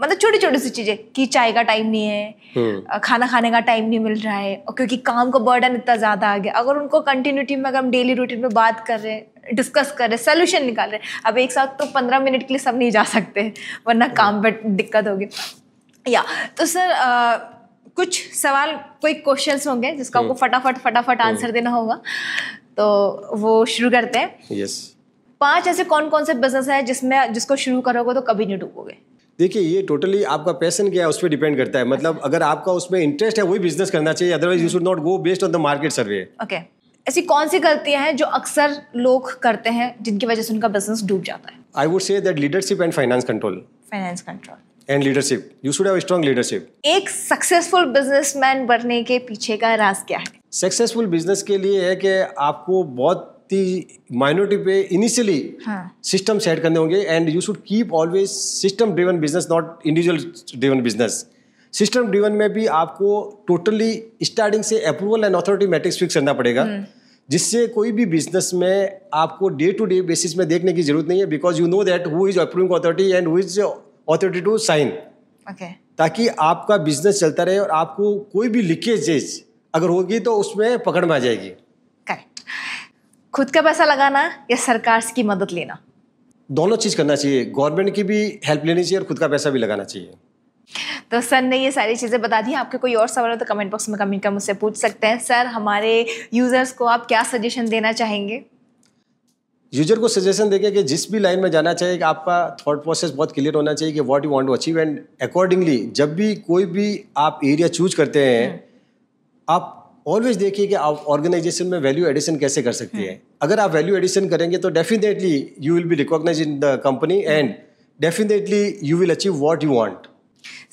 Speaker 2: मतलब छोटी छोटी सी चीज़ें कि चाय का टाइम नहीं है, खाना खाने का टाइम नहीं मिल रहा है, और क्योंकि काम का बर्डन इतना ज़्यादा आ गया. अगर उनको कंटिन्यूटी में अगर हम डेली रूटीन में बात कर रहे हैं, डिस्कस कर रहे हैं, सोल्यूशन निकाल रहे हैं, अब एक साथ तो 15 मिनट के लिए सब नहीं जा सकते वरना काम पर दिक्कत होगी. तो सर कुछ सवाल, कोई क्वेश्चंस होंगे जिसका आपको फटाफट आंसर देना होगा, तो वो शुरू करते हैं.
Speaker 1: यस.
Speaker 2: 5 ऐसे कौन कौन से बिजनेस है जिसको शुरू करोगे तो कभी नहीं डूबोगे?
Speaker 1: देखिए, ये टोटली आपका पैशन क्या है उस पर डिपेंड करता है. मतलब अगर आपका उसमें इंटरेस्ट है वही बिजनेस करना चाहिए, otherwise you should not go based on the market survey.
Speaker 2: Okay. ऐसी कौन सी गलतियां हैं जो अक्सर लोग करते हैं जिनकी वजह से उनका बिजनेस डूब जाता है?
Speaker 1: I would say that leadership and finance control.
Speaker 2: Finance control
Speaker 1: and leadership, you should have strong leadership.
Speaker 2: एक सक्सेसफुल बिजनेसमैन बनने के पीछे का राज क्या है?
Speaker 1: सक्सेसफुल बिजनेस के लिए है कि आपको बहुत माइनॉरिटी पे इनिशियली सिस्टम सेट करने होंगे, and you should keep always system driven business, not individual driven business. System driven में भी आपको टोटली स्टार्टिंग से approval and authority matrix fix करना पड़ेगा, जिससे कोई भी बिजनेस में आपको डे टू डे बेसिस में देखने की जरूरत नहीं है, because you know that who is approving authority and who is authority to sign. ताकि आपका बिजनेस चलता रहे और आपको कोई भी लीकेजेस अगर होगी तो उसमें पकड़ में आ जाएगी.
Speaker 2: करेक्ट. खुद का पैसा लगाना या सरकार की मदद लेना?
Speaker 1: दोनों चीज करना चाहिए. गवर्नमेंट की भी हेल्प लेनी चाहिए और खुद का पैसा भी लगाना चाहिए.
Speaker 2: तो सर ने ये सारी चीज़ें बता दी. आपके कोई और सवाल हो तो कमेंट बॉक्स में कमेंट कर मुझसे पूछ सकते हैं. सर, हमारे यूजर्स को आप क्या सजेशन देना चाहेंगे?
Speaker 1: यूजर को सजेशन देंगे कि जिस भी लाइन में जाना चाहिए कि आपका थॉट प्रोसेस बहुत क्लियर होना चाहिए कि what you want to achieve, and accordingly जब भी कोई भी आप एरिया चूज करते हैं, आप ऑलवेज देखिए कि आप ऑर्गेनाइजेशन में वैल्यू एडिशन कैसे कर सकती है। अगर आप वैल्यू एडिशन करेंगे तो definitely you will be recognised in the company and definitely you will achieve what you want.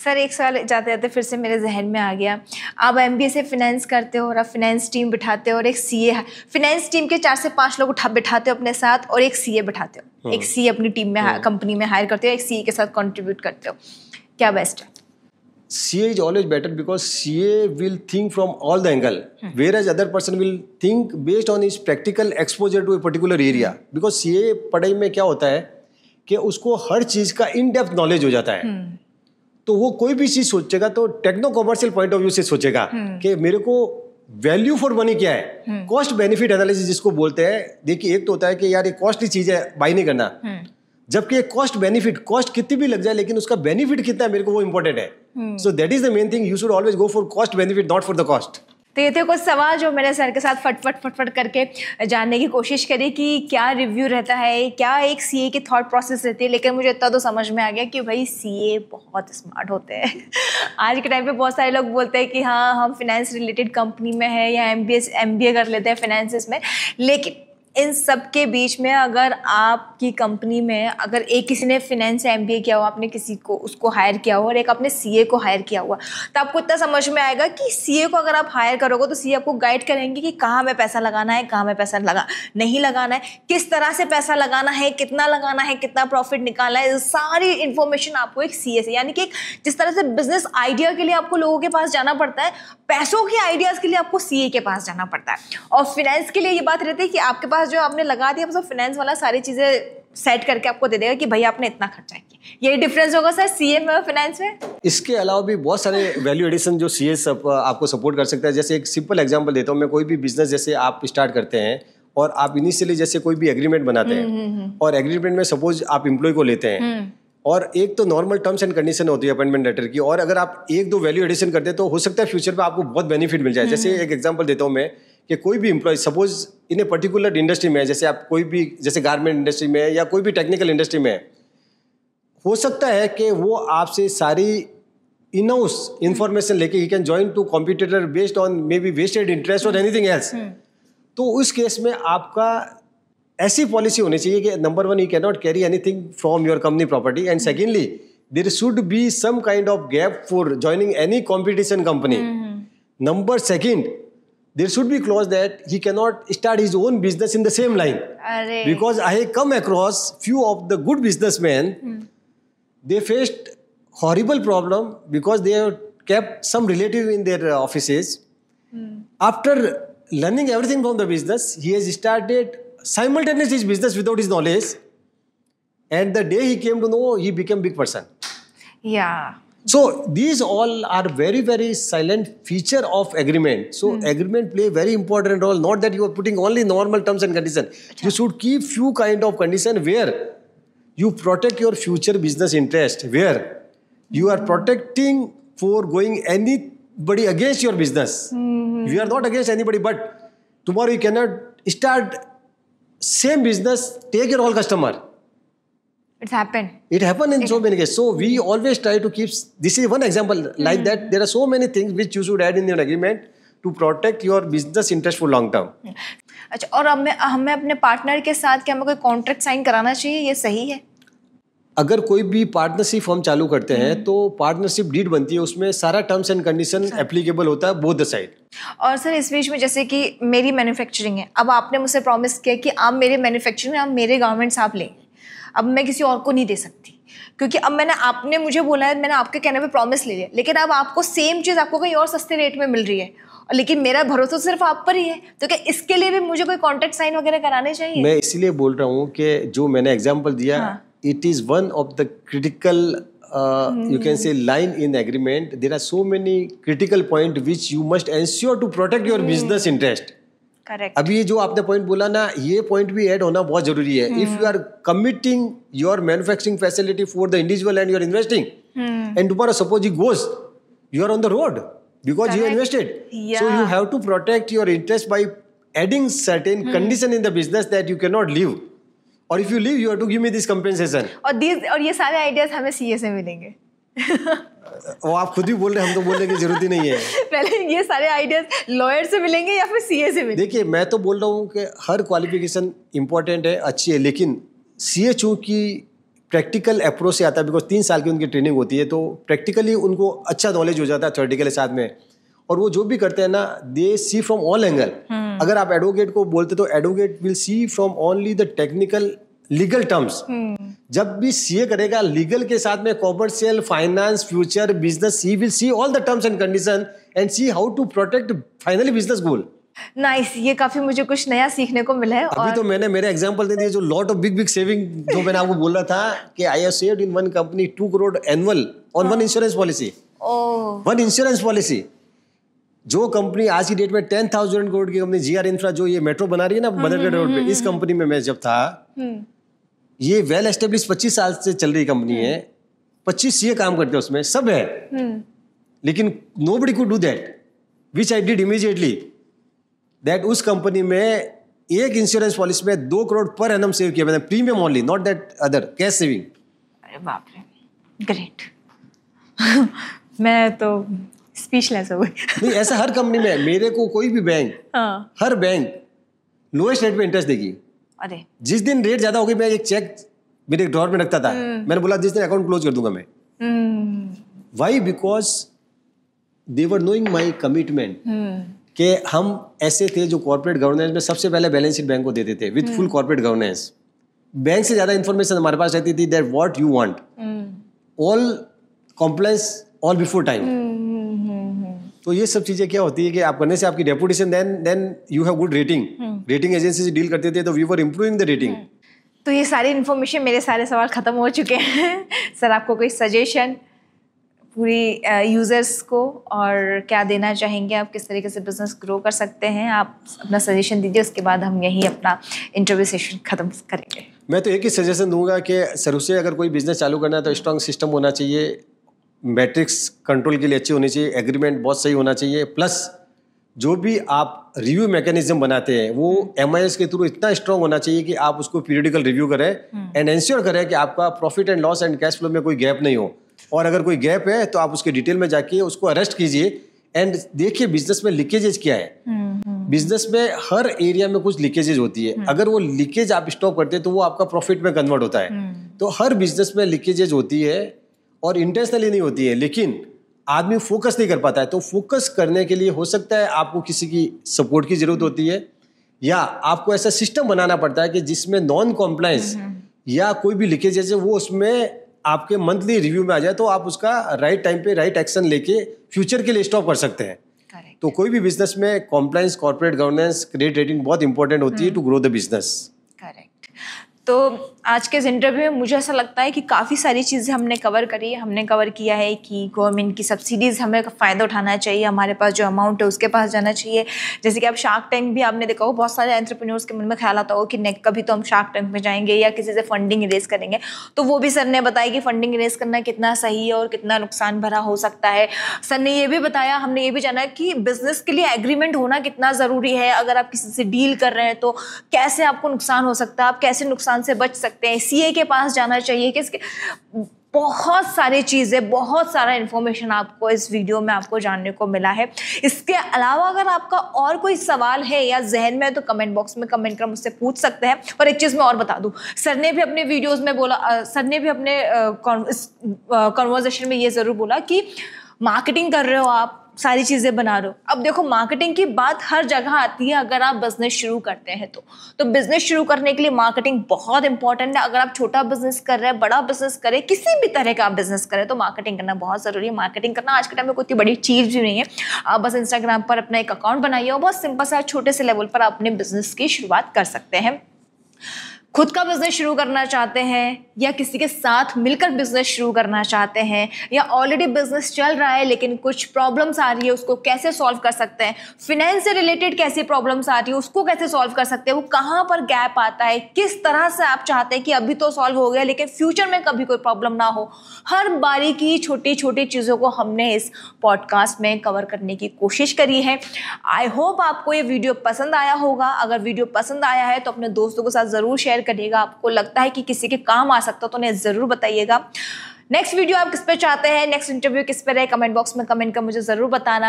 Speaker 2: Sir एक सवाल जाते जाते फिर से मेरे जहन में आ गया, आप MBA से फिनेंस करते हो और आप फिनेंस टीम बिठाते हो और एक CA, फिनेंस टीम के 4 से 5 लोग बिठाते हो अपने साथ और एक CA बिठाते हो, एक CA अपनी टीम में कंपनी में हायर करते हो, एक CA के साथ कंट्रीब्यूट करते हो, क्या बेस्ट है?
Speaker 1: CA is always better because CA will think from all the angle, whereas other person will think based on his practical exposure to a particular area. Because CA पढ़ाई में क्या होता है कि उसको हर चीज का इन डेप्थ नॉलेज हो जाता है, तो वो कोई भी चीज सोचेगा तो techno commercial point of view से सोचेगा कि मेरे को वैल्यू फॉर मनी क्या है, कॉस्ट बेनिफिट एनालिसिस जिसको बोलते हैं। देखिए एक तो होता है कि यार ये कॉस्टली चीज है, बाई नहीं करना, जबकि कॉस्ट बेनिफिट, कॉस्ट कितनी भी लग जाए लेकिन उसका बेनिफिट कितना है मेरे को वो इंपॉर्टेंट है। So that is the main thing, you should always go for cost benefit, not for the cost.
Speaker 2: तो ये थे कुछ सवाल जो मैंने सर के साथ फटफट करके जानने की कोशिश करी कि क्या रिव्यू रहता है, क्या एक CA की थॉट प्रोसेस रहती है, लेकिन मुझे इतना तो समझ में आ गया कि भाई CA बहुत स्मार्ट होते हैं। आज के टाइम पे बहुत सारे लोग बोलते हैं कि हाँ हम फिनेंस रिलेटेड कंपनी में है या MBA कर लेते हैं फिनेंसिस में, लेकिन इन सब के बीच में अगर आपकी कंपनी में अगर एक किसी ने फिनेंस से MBA किया हो, आपने किसी को उसको हायर किया हो और एक आपने CA को हायर किया हुआ, तो आपको इतना समझ में आएगा कि CA को अगर आप हायर करोगे तो CA आपको गाइड करेंगे कि कहाँ में पैसा लगाना है, कहाँ में पैसा नहीं लगाना है, किस तरह से पैसा लगाना है, कितना प्रॉफिट निकालना है, सारी इन्फॉर्मेशन आपको एक CA से, यानी कि जिस तरह से बिजनेस आइडिया के लिए आपको लोगों के पास जाना पड़ता है, पैसों के आइडियाज के लिए आपको CA के पास जाना पड़ता है। और फिनेंस के लिए ये बात रहती है कि आपके पास जो आपने लगा दिया, मतलब फिनेंस वाला सारी चीजें सेट करके आपको दे देगा कि भाई आपने इतना खर्चा किया। यही डिफरेंस होगा सर CA में और फिनेंस में?
Speaker 1: इसके अलावा भी बहुत सारे वैल्यू एडिशन जो CA आपको सपोर्ट कर सकता है। जैसे एक सिंपल एग्जांपल देता हूँ मैं, कोई भी बिजनेस जैसे आप स्टार्ट करते हैं और आप इनिशियली जैसे कोई भी एग्रीमेंट बनाते हैं और एग्रीमेंट में सपोज आप एम्प्लॉय को लेते हैं और एक तो नॉर्मल टर्म्स एंड कंडीशन होती है अपॉइंटमेंट लेटर की, और अगर आप 1-2 वैल्यू एडिशन करते हैं तो हो सकता है फ्यूचर में आपको बहुत बेनिफिट मिल जाए। जैसे एक एग्जांपल देता हूँ मैं कि कोई भी employ suppose in a particular industry में, जैसे आप कोई भी जैसे गारमेंट इंडस्ट्री में या कोई भी टेक्निकल इंडस्ट्री में, हो सकता है कि वो आपसे सारी इन हाउस इंफॉर्मेशन लेके he can join to competitor based on may be vested interest और एनीथिंग एल्स। तो उस केस में आपका ऐसी पॉलिसी होनी चाहिए कि number 1 you can not carry anything from your company property, and secondly there should be some kind of gap for joining any competition company. Number 2 there should be clause that he cannot start his own business in the same line. Because I have come across few of the good businessmen, they faced horrible problem because they have kept some relative in their offices. After learning everything from the business, he has started simultaneously his business without his knowledge, and the day he came to know, he became big person.
Speaker 2: Yeah.
Speaker 1: So these all are very, very silent feature of agreement. So agreement play very important role. Not that you are putting only normal terms and conditions. You should keep few kind of condition where you protect your future business interest, where you are protecting for going anybody against your business. You are not against anybody, but tomorrow you cannot start same business, take your whole customer.
Speaker 2: It's happened.
Speaker 1: It happened in so many cases. So we always try to keep, this is one example like that. There are so many things which you should add in your agreement to protect your business interest for long term.
Speaker 2: अच्छा, और हमें अपने partner के साथ क्या हमें कोई contract sign कराना चाहिए, ये सही है?
Speaker 1: अगर कोई भी पार्टनरशिप हम चालू करते हैं तो पार्टनरशिप डीड बनती है, उसमें सारा टर्म्स एंड कंडीशन एप्लीकेबल होता है बोथ द साइड।
Speaker 2: और सर इस बीच में जैसे कि मेरी मैन्युफैक्चरिंग है, अब आपने मुझसे प्रॉमिस किया कि आप मेरे मैन्युफैक्चरिंग, आप मेरे गारमेंट्स आप लेंगे, अब मैं किसी और को नहीं दे सकती क्योंकि अब आपने मुझे बोला है, मैंने आपके कहने पे प्रॉमिस ले लिया, लेकिन अब आपको सेम चीज़ आपको कहीं और सस्ते रेट में मिल रही है, और लेकिन मेरा भरोसा सिर्फ आप पर ही है, तो क्या इसके लिए भी मुझे कोई कॉन्ट्रैक्ट साइन वगैरह कराने चाहिए?
Speaker 1: मैं इसीलिए बोल रहा हूँ कि जो मैंने एग्जाम्पल दिया, it is one of the critical you can say line in agreement. There are so many critical point which you must ensure to protect your business interest.
Speaker 2: Correct.
Speaker 1: अभी ये जो आपने पॉइंट बोला ना, ये पॉइंट भी add होना बहुत जरूरी है. If you are committing your manufacturing facility for the individual and you are investing, and tomorrow suppose it goes, you are on the road because you invested.
Speaker 2: Yeah.
Speaker 1: So you have to protect your interest by adding certain condition in the business that you cannot leave. और if you leave, you have to give me this compensation.
Speaker 2: और ये सारे ideas हमें CA से मिलेंगे.
Speaker 1: वो आप खुद भी बोल रहे हैं, हम तो बोलने की जरूरत ही नहीं है।
Speaker 2: पहले ये सारे आइडियाज लॉयर से मिलेंगे या फिर सीए से मिलेंगे?
Speaker 1: देखिए, मैं तो बोल रहा हूँ कि हर क्वालिफिकेशन इंपॉर्टेंट है, अच्छी है, लेकिन सीए चूंकि प्रैक्टिकल अप्रोच से आता है, बिकॉज 3 साल की उनकी ट्रेनिंग होती है, तो प्रैक्टिकली उनको अच्छा नॉलेज हो जाता है थ्योरेटिकल के साथ में। और वो जो भी करते हैं ना, they see from all angle. अगर आप एडवोकेट को बोलते तो advocate will see from only the technical legal terms. जब भी सीए करेगा लीगल के साथ में commercial, finance, future, business, he will see all the terms and condition and see how to protect finally business goal.
Speaker 2: Nice, ये काफी मुझे कुछ नया सीखने को मिला है।
Speaker 1: अभी तो मैंने मेरे एग्जांपल दे दिए, जो लॉट ऑफ बिग सेविंग जो मैंने आपको बोला था कि I have saved in one company 2 crore annual on one insurance policy. One insurance policy. जो कंपनी आज की डेट में 10,000 करोड़ की कंपनी जीआर इंफ्रा, जो ये मेट्रो बना रही है ना बदरगढ़ रोड पे, इस कंपनी में मैं जब था, ये वेल एस्टेब्लिश 25 साल से चल रही कंपनी है, 25 सीए काम करते हैं उसमें, सब है, लेकिन nobody could do that which I did immediately. That उस कंपनी में एक इंश्योरेंस पॉलिसी में 2 करोड़ पर एनम सेव किया मैंने, premium only, not that other cash saving.
Speaker 2: अरे बाप रे, ग्रेट। मैं तो स्पीचलेस हो गई।
Speaker 1: नहीं, ऐसा हर कंपनी में। मेरे को कोई भी बैंक, हर बैंक लोएस्ट रेट पे इंटरेस्ट देगी।
Speaker 2: अरे
Speaker 1: जिस दिन रेट ज्यादा होगी, मैं एक चेक मेरे ड्रॉर में रखता था, मैंने बोला जिस दिन अकाउंट क्लोज कर दूंगा मैं। Why? Because they were knowing my commitment, कि हम ऐसे थे जो कॉर्पोरेट गवर्नेंस में सबसे पहले बैलेंस शीट बैंक को देते थे with full corporate governance. Bank से ज्यादा इन्फॉर्मेशन हमारे पास रहती थी, that what you want, all compliance, all before time. तो ये सब चीजें क्या होती है कि आप करने से आपकी reputation, then you have good rating. Rating agency से डील करते थे तो we were improving the rating.
Speaker 2: तो ये सारी इन्फॉर्मेशन, मेरे सारे सवाल खत्म हो चुके हैं। सर, आपको कोई सजेशन पूरी यूजर्स को, और क्या देना चाहेंगे आप, किस तरीके से बिजनेस ग्रो कर सकते हैं? आप अपना सजेशन दीजिए, उसके बाद हम यही अपना इंटरव्यू सेशन खत्म करेंगे।
Speaker 1: मैं तो एक ही सजेशन दूंगा कि शुरू से अगर कोई बिजनेस चालू करना है तो स्ट्रॉन्ग सिस्टम होना चाहिए, मैट्रिक्स कंट्रोल के लिए अच्छी होनी चाहिए, एग्रीमेंट बहुत सही होना चाहिए, प्लस जो भी आप रिव्यू मैकेनिज्म बनाते हैं वो MIS के थ्रू इतना स्ट्रांग होना चाहिए कि आप उसको पीरियडिकल रिव्यू करें एंड इंश्योर करें कि आपका profit and loss and cash flow में कोई गैप नहीं हो। और अगर कोई गैप है तो आप उसके डिटेल में जाके उसको अरेस्ट कीजिए एंड देखिए बिजनेस में लीकेजेज क्या है। बिजनेस में हर एरिया में कुछ लीकेजेज होती है, अगर वो लीकेज आप स्टॉप करते हैं तो वो आपका प्रॉफिट में कन्वर्ट होता है। तो हर बिजनेस में लीकेजेज होती है और इंटेंशनली नहीं होती है, लेकिन आदमी फोकस नहीं कर पाता है। तो फोकस करने के लिए हो सकता है आपको किसी की सपोर्ट की जरूरत होती है, या आपको ऐसा सिस्टम बनाना पड़ता है कि जिसमें नॉन कॉम्प्लायंस या कोई भी लीकेजेज है वो उसमें आपके मंथली रिव्यू में आ जाए, तो आप उसका राइट टाइम पे राइट एक्शन लेके फ्यूचर के लिए स्टॉप कर सकते हैं।
Speaker 2: Correct.
Speaker 1: तो कोई भी बिजनेस में compliance, corporate governance, credit rating बहुत इंपॉर्टेंट होती है to grow the business.
Speaker 2: Correct. तो आज के इस इंटरव्यू में मुझे ऐसा लगता है कि काफ़ी सारी चीज़ें हमने कवर करी है। हमने कवर किया है कि गवर्नमेंट की सब्सिडीज़ हमें फ़ायदा उठाना चाहिए, हमारे पास जो अमाउंट है उसके पास जाना चाहिए। जैसे कि आप शार्क टैंक भी आपने देखा हो, बहुत सारे एंटरप्रेन्योर्स के मन में ख्याल आता हो कि नेक्स्ट कभी तो हम शार्क टैंक में जाएंगे या किसी से फंडिंग रेज करेंगे, तो वो भी सर ने बताया कि फंडिंग रेज करना कितना सही है और कितना नुकसान भरा हो सकता है। सर ने ये भी बताया, हमने ये भी जाना कि बिजनेस के लिए एग्रीमेंट होना कितना ज़रूरी है। अगर आप किसी से डील कर रहे हैं तो कैसे आपको नुकसान हो सकता है, आप कैसे नुकसान से बच सकते हैं, सीए के पास जाना चाहिए, किसके, बहुत सारी चीज़ें, बहुत सारा इन्फॉर्मेशन आपको इस वीडियो में आपको जानने को मिला है। इसके अलावा अगर आपका और कोई सवाल है या जहन में, तो कमेंट बॉक्स में कमेंट कर मुझसे पूछ सकते हैं। और एक चीज़ मैं और बता दूं, सर ने भी अपने वीडियोस में बोला, सर ने भी अपने कॉन्वर्जेशन में ये ज़रूर बोला कि मार्केटिंग कर रहे हो आप, सारी चीज़ें बना रहे हो। अब देखो, मार्केटिंग की बात हर जगह आती है अगर आप बिजनेस शुरू करते हैं तो बिजनेस शुरू करने के लिए मार्केटिंग बहुत इंपॉर्टेंट है। अगर आप छोटा बिजनेस कर रहे हैं, बड़ा बिजनेस करें, किसी भी तरह का आप बिजनेस करें, तो मार्केटिंग करना बहुत ज़रूरी है। मार्केटिंग करना आज के टाइम में कोई बड़ी चीज़ भी नहीं है। आप बस इंस्टाग्राम पर अपना एक अकाउंट बनाइए और बहुत सिंपल सा छोटे से लेवल पर आप अपने बिजनेस की शुरुआत कर सकते हैं। खुद का बिजनेस शुरू करना चाहते हैं या किसी के साथ मिलकर बिजनेस शुरू करना चाहते हैं, या ऑलरेडी बिजनेस चल रहा है लेकिन कुछ प्रॉब्लम्स आ रही है, उसको कैसे सॉल्व कर सकते हैं, फिनेंस से रिलेटेड कैसी प्रॉब्लम्स आ रही है उसको कैसे सॉल्व कर सकते हैं, वो कहाँ पर गैप आता है, किस तरह से आप चाहते हैं कि अभी तो सॉल्व हो गया लेकिन फ्यूचर में कभी कोई प्रॉब्लम ना हो, हर बारीकी छोटी छोटी चीज़ों को हमने इस पॉडकास्ट में कवर करने की कोशिश करी है। आई होप आपको ये वीडियो पसंद आया होगा। अगर वीडियो पसंद आया है तो अपने दोस्तों के साथ ज़रूर शेयर करिएगा। आपको लगता है कि किसी के काम आ सकता है तो उन्हें ज़रूर बताइएगा। नेक्स्ट वीडियो आप किस पे चाहते हैं, नेक्स्ट इंटरव्यू किस पे रहे, कमेंट बॉक्स में कमेंट कर मुझे ज़रूर बताना।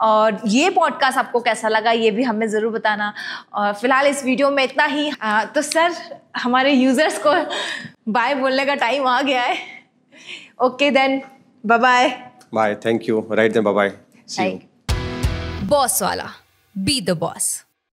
Speaker 2: और ये पॉडकास्ट आपको कैसा लगा ये भी हमें ज़रूर बताना। और फिलहाल इस वीडियो में इतना ही। तो सर, हमारे यूजर्स को बाय बोलने का टाइम आ गया है। Okay then, bye bye.
Speaker 1: Bye, thank you, right then, bye bye, see you.
Speaker 2: Boss वाला, बी द बॉस।